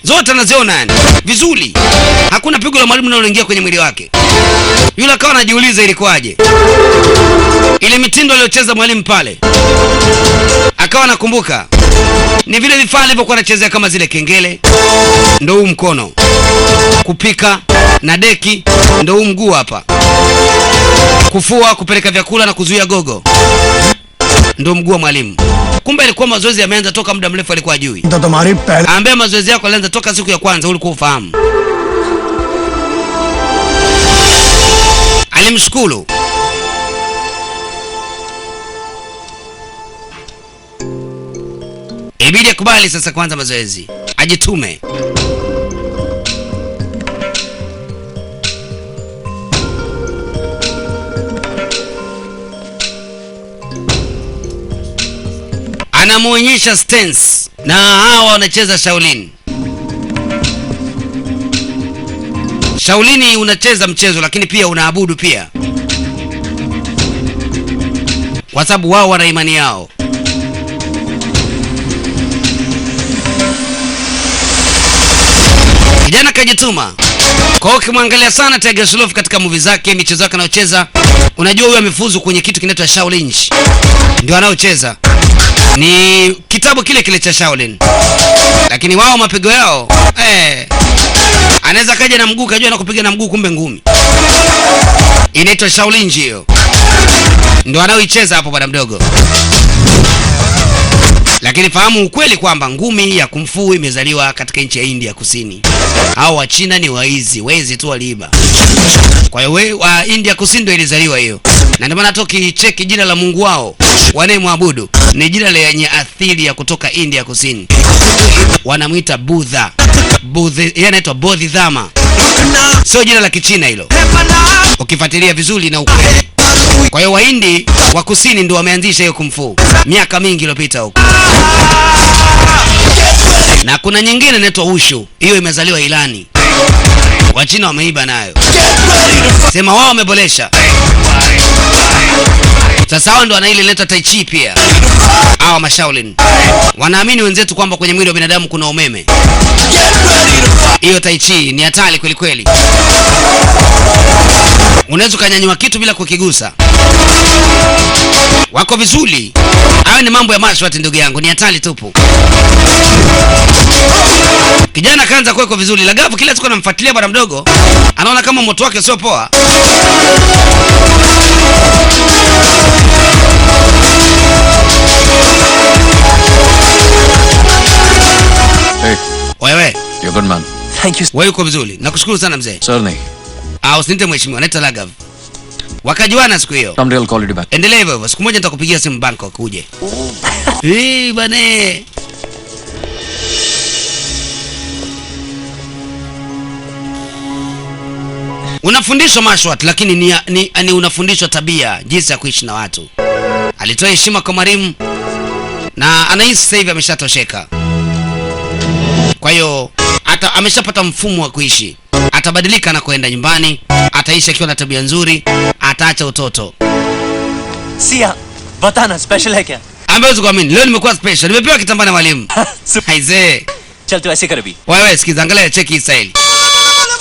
Zote anaziona yani. Vizuri. Hakuna pigo la mwalimu linaloingia kwenye mwili wake. Yule akawa anajiuliza ilikuwaje. Ile mitindo aliyocheza mwalimu pale. Akawa anakumbuka. Ni vile vifaa alivyokuwa anachezea kama zile kengele. Ndio huu mkono. Kupika na deki ndio huu mguu hapa. Kufua, kupeleka vyakula na kuzuia gogo ndio mguu wa mwalimu. Kumbe ilikuwa mazoezi yameanza toka muda mrefu, alikuwa ajui. Ambia mazoezi yako yalianza toka siku ya kwanza, ulikuwa ufahamu. Alimshukuru. Ibidi akubali sasa kwanza mazoezi. Ajitume. anamuonyesha stance, na hawa wanacheza Shaolin. Shaolini unacheza mchezo lakini pia unaabudu pia, kwa sababu wao wana imani yao. Kijana kajituma. Kwa hiyo ukimwangalia sana Tiger Shroff katika movie zake, michezo yake anayocheza, unajua huyu amefuzu kwenye kitu kinaitwa Shaolin. Ndio anaocheza. Ni kitabu kile kile cha Shaolin. Lakini wao mapigo yao anaweza kaja na mguu kajua na kupiga na mguu kumbe ngumi. Inaitwa Shaolin hiyo. Ndio anaoicheza hapo bwana mdogo. Lakini fahamu ukweli kwamba ngumi ya kung fu imezaliwa katika nchi ya India Kusini. Hao wa China ni wezi tu waliiba. Kwa hiyo wa India Kusini ndio ilizaliwa hiyo. Na ndio maana hata ukicheki jina la Mungu wao wanayemwabudu ni jina lenye asili ya kutoka India Kusini. Wanamuita Buddha. Yeye anaitwa Bodhidharma. Sio jina la Kichina hilo. Ukifuatilia vizuri na ukweli. Kwa hiyo Wahindi wa Kusini ndio wameanzisha hiyo kung fu miaka mingi iliyopita huko. Na kuna nyingine inaitwa Wushu. Hiyo imezaliwa Irani. Wachina wameiba nayo. Sema wao wamebolesha. Sasa wao ndio wana ile inaitwa Tai Chi pia. Hawa mashaolin. Wanaamini wenzetu kwamba kwenye mwili wa binadamu kuna umeme. Hiyo Tai Chi ni hatari kweli kweli. Unaweza kanyanyua kitu bila kukigusa. Wako vizuri. Hayo ni mambo ya mashwati ndugu yangu, ni hatari tupu. Kijana kaanza kuweko vizuri. Lagavu kila siku anamfuatilia bwana mdogo. Anaona kama moto wake sio poa. Hey. Wewe. You're good man. Thank you. Wewe uko vizuri. Nakushukuru sana mzee. Sir nahi. Usinite mheshimiwa, naita Lagav. Wakajuana siku hiyo. Someday I'll call you back. Endelea hivyo. Siku moja nitakupigia simu Bangkok uje. Bane. Unafundishwa mashwat lakini ni unafundishwa tabia, jinsi ya kuishi na watu. Alitoa heshima kwa mwalimu na anahisi sasa hivi ameshatosheka. Kwa hiyo hata ameshapata mfumo wa kuishi. Atabadilika na kwenda nyumbani, ataishi akiwa na tabia nzuri, ataacha utoto. Sia, batana special hai kya? Ambaye usiamini, leo nimekuwa special. Nimepewa kitambaa na mwalimu. Haizee. Chal tu aise kar abhi. Wewe sikiza, angalia cheki hii style.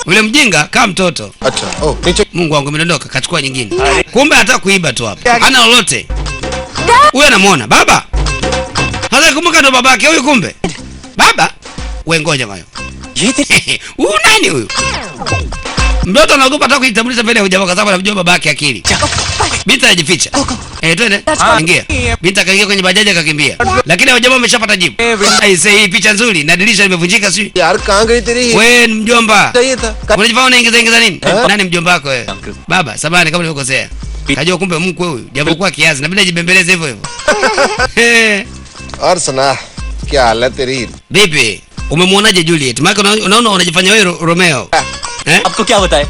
Ule mjinga kama mtoto. Acha. Mungu wangu imedondoka, kachukua nyingine. Kumbe hata kuiba tu hapa. Hana lolote. Huyu anamuona baba. Hata kumbuka ndo babake huyu kumbe. Baba? Wewe ngoja mayo. Huyu nani huyu? Mtoto anaogopa hata kujitambulisha mbele ya jamaa kwa sababu anajua babake akili. Binti anajificha. Twende. Ingia. Binti akaingia kwenye bajaji akakimbia. Lakini jamaa ameshapata jibu. Aisee, hii picha nzuri na dirisha limevunjika si? Yaar kahan gayi teri? Wewe ni mjomba. Unajifanya unaingiza nini? Nani mjomba wako wewe? Baba, samahani kama nimekosea. Kajua kumbe mkwe huyu. Japo kwa kiasi na bila jibembeleze hivyo hivyo. Aur sana. Kya haal hai teri? Bibi, umemwonaje Juliet? Maana unaona unajifanya wewe Romeo. Aapko kya bataye?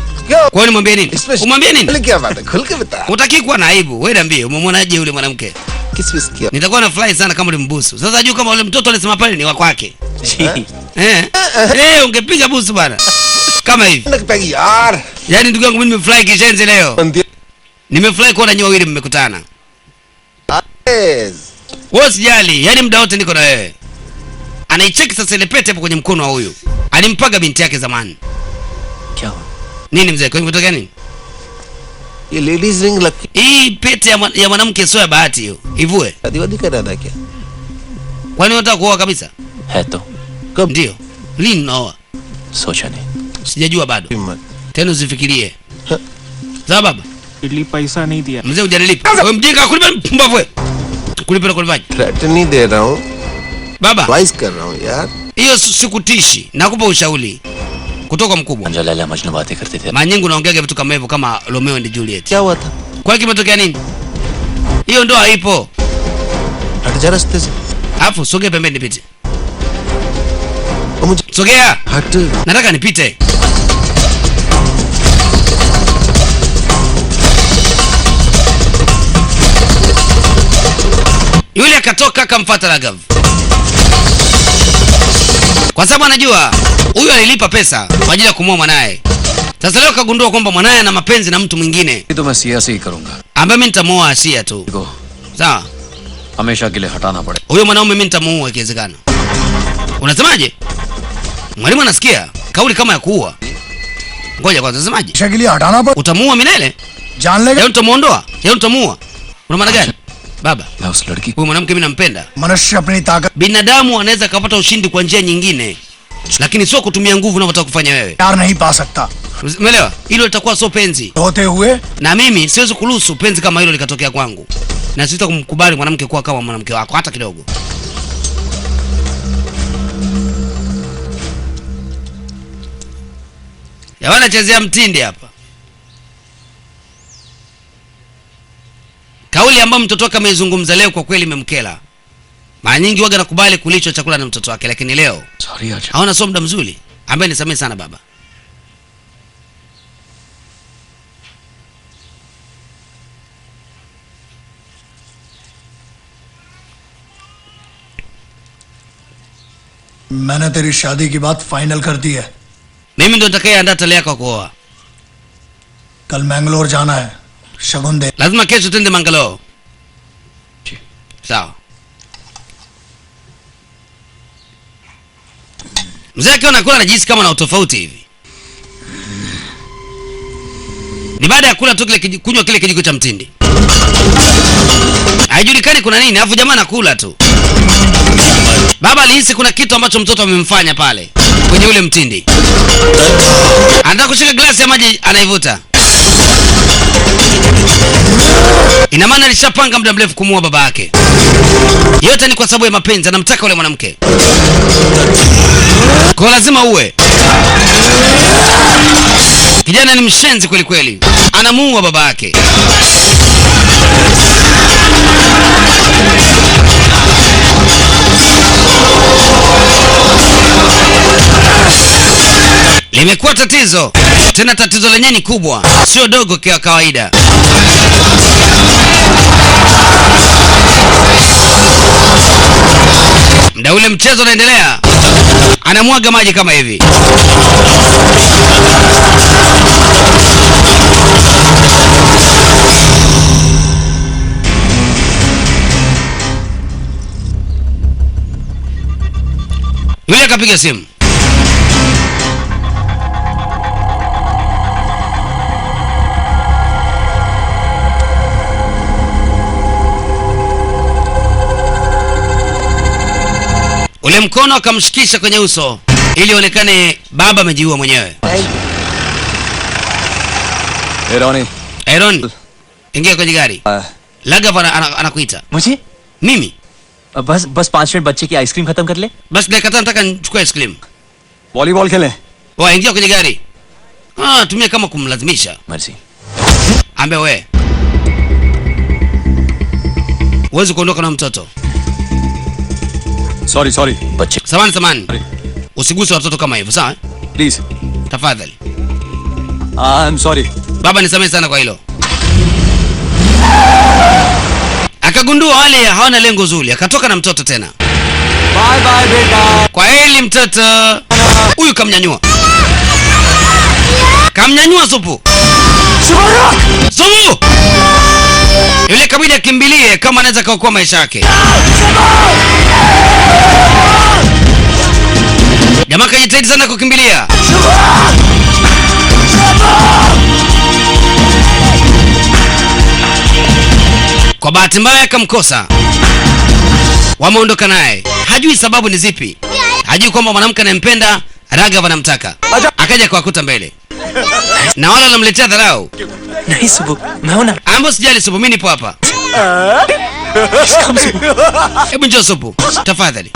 Kwa nini nimwambie nini? Umwambie nini? Kya baat hai? Khul ke bata. Utaki kuwa na aibu. Wewe niambie, umemwonaje yule mwanamke? Kiss kia. Nitakuwa na fly sana kama ulimbusu. Sasa juu kama yule mtoto alisema pale ni wa kwake. Ungepiga busu bana. Kama hivi. Nakpegi yaar. Yaani ndugu yangu mimi nimefly kishenzi leo. Nimefly kuona nyinyi wawili mmekutana. Yes. Wewe sijali, yaani muda wote niko na wewe. Anaicheki sasa ile pete hapo kwenye mkono wa huyu. Alimpaga binti yake zamani. Kya? Nini mzee? Kwa hivyo kutoka nini? Ye ladies ring lucky. Hii pete ya mwanamke sio ya bahati hiyo. Ivue. Adiwadi kara da kya? Kwani unataka kuoa kabisa? Hai to. Ndio. Lini naoa? Socha nahi. Sijajua bado. Tena usifikirie. Sawa baba? Idli paisa nahi diya. Mzee hujanilipa. Wewe mjinga kulipa mpumbavu wewe. Kulipa na kulipaje? Threat nahi de raha hu. Baba. Advice kar raha hu yaar. Hiyo sikutishi. Nakupa ushauri. Kutoka mkubwa. Anja Laila Majnun batein karte the. Mara nyingi unaongea vitu kama hivyo kama Romeo and Juliet. Kya hua tha? Kwa nini kimetokea nini? Hiyo ndoa haipo. Hat ja raste se. Afu sogea pembeni nipite. Sogea. Hat. Nataka nipite. Yule akatoka akamfuata Raghav, kwa sababu anajua huyu alilipa pesa kwa ajili ya kumwoa mwanae. Sasa leo kagundua kwamba mwanae ana mapenzi na mtu mwingine. तो मैं सिया से ही करूंगा. Ambaye mimi nitamuoa Asia tu. Sawa? हमेशा के लिए हटाना पड़े. Huyo mwanaume mimi nitamuoa ikiwezekana. Unasemaje? Mwalimu anasikia kauli kama ya kuua. Ngoja kwanza, unasemaje? के लिए हटाना पड़ Utamuoa milele? जान लेगा Leo utamuondoa? Leo utamuoa? Una maana gani? Baba, मैं उस लड़की huyu mwanamke mimi nampenda. मनुष्य अपनी ताकत Binadamu anaweza kupata ushindi kwa njia nyingine, lakini sio kutumia nguvu unavyotaka kufanya wewe. प्यार नहीं पा सकता. Umeelewa? Hilo litakuwa sio penzi. होते हुए Na mimi siwezi kuruhusu penzi kama hilo likatokea kwangu. Na sitakumkubali mwanamke kuwa kama mwanamke wako hata kidogo. Yawana chezea mtindi hapa. Kauli ambayo mtoto wake ameizungumza leo kwa kweli imemkela. Mara nyingi waga nakubali kulichwa chakula na mtoto wake, lakini leo sorry आजा. haona sio muda mzuri. Ambaye nisamehe sana baba. मैंने तेरी शादी की बात फाइनल कर दी है. Mimi ndo nitakayeandaa tarehe yako kuoa. कल मैंगलोर जाना है. शगुन दे. Lazima kesho twende Mangalore. Sawa. Mzee akiwa nakula anajihisi kama na utofauti hivi. Ni baada ya kula tu kile kunywa kile kijiko cha mtindi. Haijulikani kuna nini, alafu jamaa anakula tu. Baba alihisi kuna kitu ambacho mtoto amemfanya pale kwenye ule mtindi. Anataka kushika glasi ya maji anaivuta. Ina maana alishapanga muda mrefu kumuoa baba yake. Yote ni kwa sababu ya mapenzi, anamtaka yule mwanamke. Kwa lazima uwe. Kijana ni mshenzi kweli kweli. Anamuua baba yake. Limekuwa tatizo. Tena tatizo lenyewe ni kubwa, sio dogo kwa kawaida. Mda ule mchezo unaendelea. Anamwaga maji kama hivi. Yule akapiga simu. Ule mkono akamshikisha kwenye uso ili onekane baba amejiua mwenyewe. Aaron. Aaron, ingia kwenye gari. Raghav anakuita. मुझे? Mimi? बस 5 मिनट बच्चे की आइसक्रीम खत्म कर ले. Basi dakika tano nataka nichukue ice cream. Volleyball खेलें. Wewe ingia kwenye gari. Tumia kama kumlazimisha. मर्जी. Ambe wewe. Uwezi kuondoka na mtoto. Sorry. बच्चे. Samani. Usiguse watoto kama hivyo, sawa? Please. Tafadhali. I'm sorry. Baba nisamehe sana kwa hilo. Akagundua wale hawana lengo zuri, akatoka na mtoto tena. Bye beta. Kwa heli mtoto. Huyu kamnyanyua. Kamnyanyua Supu. Supu! Yule kabidi akimbilie kama anaweza kuokoa maisha yake. Jamaa kajitahidi sana kukimbilia. Kwa bahati mbaya akamkosa. Wameondoka naye. Hajui sababu ni zipi. Hajui kwamba mwanamke anayempenda Raghav anamtaka. Akaja kuwakuta mbele. Na wala anamletea dharau. नहीं सुबह मैं हूं ना. Ambo sijali Supu, mimi nipo hapa. Hebu njoo Supu, tafadhali.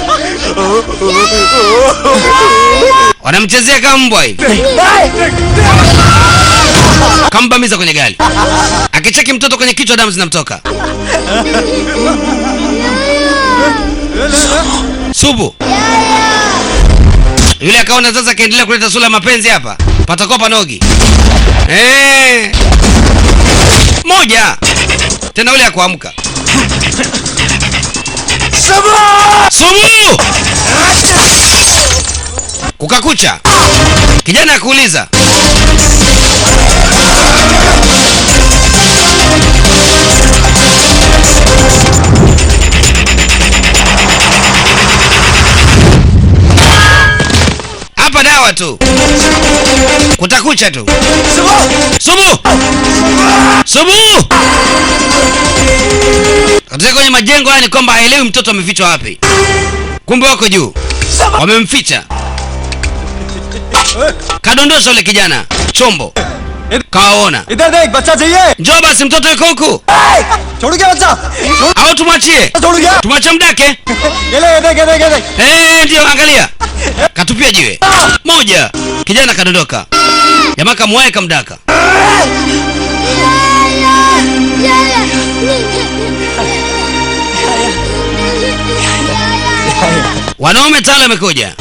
Wanamchezea kama mbwa hivi. Kambamiza kwenye gari. Akicheki mtoto kwenye kichwa damu zinamtoka. Supu. Yule akaona sasa kaendelea kuleta sura mapenzi hapa. Patakopa nogi. Moja. Tena yule akuamka. Sumu! Kukakucha. Kijana akuuliza. Hapa dawa tu. Kutakucha tu. Sumu! Sumu! Katika kwenye majengo haya ni kwamba haelewi mtoto amefichwa wapi. Kumbe wako juu. Wamemficha. Kadondosha ule kijana chombo. Kaona. इधर देख बच्चा चाहिए. Njoo basi mtoto yuko huku. छोड़ गया बच्चा. Au tumwachie. छोड़ गया. Tumwache mdake. ये देख. Ndio angalia. Katupia jiwe. Moja. Kijana kadondoka. Jamaa kamwae kamdaka. Wanaume tala wamekuja.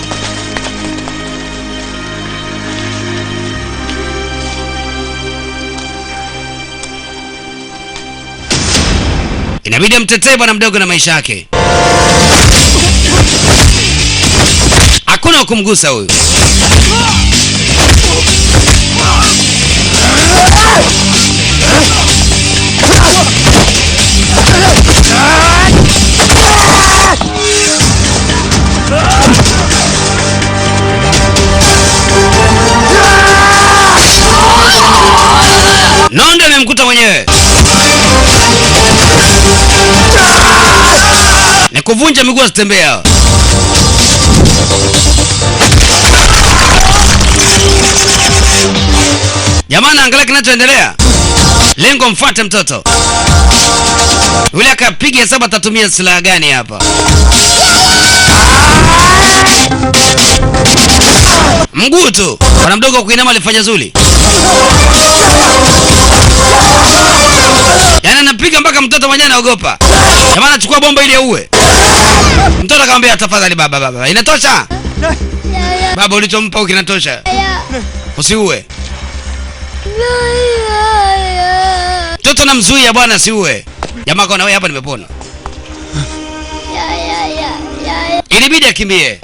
Inabidi amtetee bwana mdogo na maisha yake. Hakuna kumgusa huyu. Nondo amemkuta mwenyewe. Ni kuvunja miguu asitembea. Jamani, angalia kinachoendelea. Lengo mfuate mtoto. Yule akapiga hesabu atatumia silaha gani hapa. Mguu tu. Bwana mdogo kuinama alifanya zuri. Yaani anapiga mpaka mtoto mwenyewe anaogopa. Jamani, anachukua bomba ili auwe. Mtoto akamwambia tafadhali baba, inatosha. Baba ulichompa huko kinatosha. Usiue. Mtoto namzuia bwana siue. Jamaa kaona wewe hapa nimepona. Ilibidi akimbie.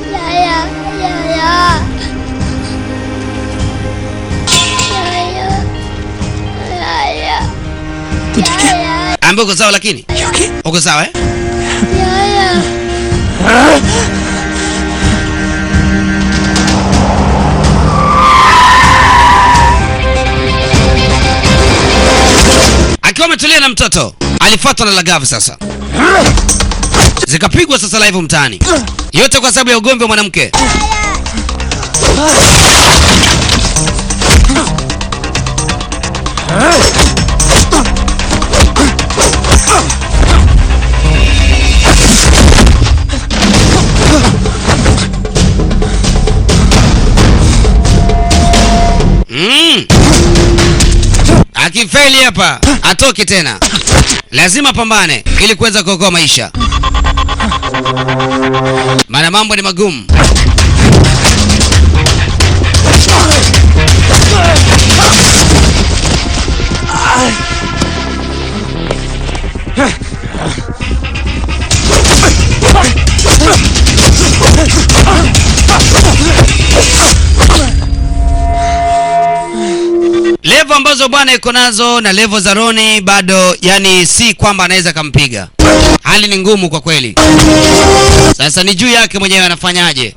Ambe uko sawa lakini? Uko sawa eh? Akiwa ametulia na mtoto, alifuatwa na Lagav sasa. Zikapigwa sasa live mtaani. Yote kwa sababu ya ugomvi wa mwanamke. Akifeli hapa atoki tena. Lazima pambane ili kuweza kuokoa maisha. Maana mambo ni magumu. Levo ambazo bwana iko nazo na levo za Roni bado, yani si kwamba anaweza kampiga. Hali ni ngumu kwa kweli. Sasa ni juu yake mwenyewe anafanyaje.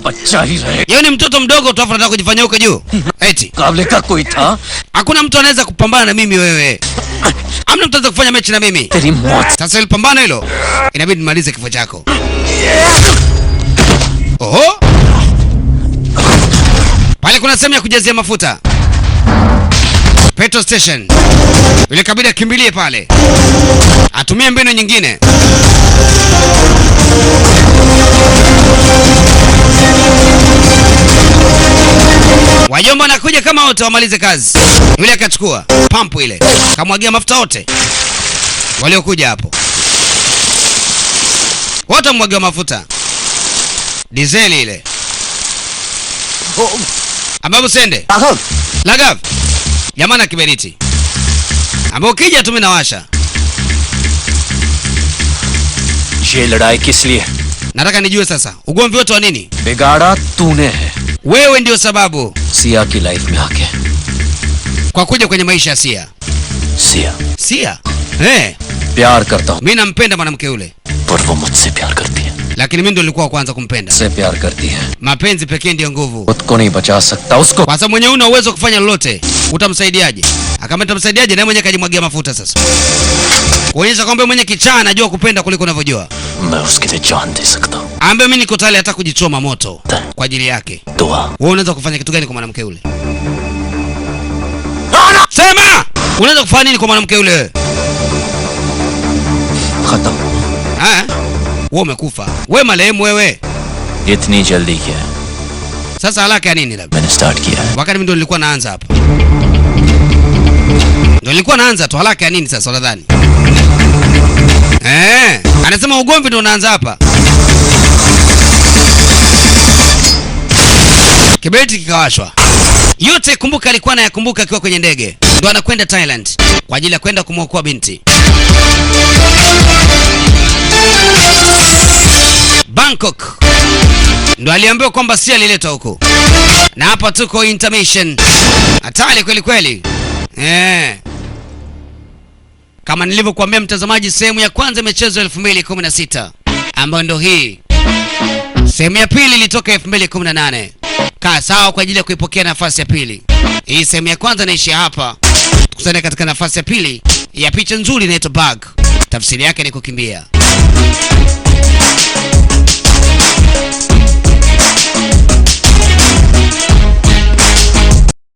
बच्चा ही रहे. Yeye ni mtoto mdogo tu, afu anataka kujifanyia huko juu. Eti काबले का कोई था. hakuna mtu anaweza kupambana na mimi wewe. Hamna mtu anaweza kufanya mechi na mimi. Sasa ile pambano hilo inabidi nimalize kifo chako. Oho. Pale kuna sehemu ya kujazia mafuta. Petrol station. Yule kabidi akimbilie pale. Atumie mbinu nyingine. Wajomba nakuja kama wote wamalize kazi. Yule akachukua pampu ile, kamwagia mafuta wote waliokuja hapo. Wote wamwagia mafuta. Dizeli ile. Ambapo sende. Lagav. Jamana kiberiti. ambao ukija tu mimi nawasha. ये लड़ाई किस लिए? Nataka nijue sasa, ugomvi wote wa nini? बिगाड़ा तूने है Wewe ndio sababu Siya की लाइफ में आके. kwa kuja kwenye maisha ya Sia. Siya Sia? प्यार करता हूँ Mimi nampenda mwanamke yule. पर वो मुझसे प्यार करती है. Lakini mimi ndio nilikuwa kwanza kumpenda. से प्यार करती है. Mapenzi pekee ndio nguvu. खुद को नहीं बचा सकता उसको. Kwa sababu mwenyewe una uwezo kufanya lolote. Utamsaidiaje? Akamwambia utamsaidiaje na mwenyewe kajimwagia mafuta sasa. Kuonyesha kwamba mwenye kichaa anajua kupenda kuliko unavyojua. मैं उसके लिए जान दे सकता हूँ. Ambe mimi niko tayari hata kujichoma moto kwa ajili yake. दुआ. Wewe unaweza kufanya kitu gani kwa mwanamke yule? Sema! Unaweza kufanya nini kwa mwanamke yule? खत्म. Wewe umekufa. Wewe marehemu wewe. इतनी जल्दी क्या? Sasa haraka ya nini labda? मैंने स्टार्ट किया. Wakati mimi ndo nilikuwa naanza hapa. Ndio nilikuwa naanza tu, haraka ya nini sasa unadhani? Anasema ugomvi ndio unaanza hapa. Kiberiti kikawashwa. Yote kumbuka alikuwa anayakumbuka akiwa kwenye ndege. Ndio anakwenda Thailand kwa ajili ya kwenda kumwokoa binti. Bangkok. Ndio aliambiwa kwamba si aliletwa huko. Na hapa tuko intermission. Hatari kweli kweli. Kama nilivyokuambia mtazamaji, sehemu ya kwanza imechezwa 2016 ambayo ndio hii. Sehemu ya pili ilitoka 2018. Kaa sawa kwa ajili ya kuipokea nafasi ya pili. Hii sehemu ya kwanza inaishia hapa. Tukutane katika nafasi ya pili ya picha nzuri inaitwa Bug. Tafsiri yake ni kukimbia.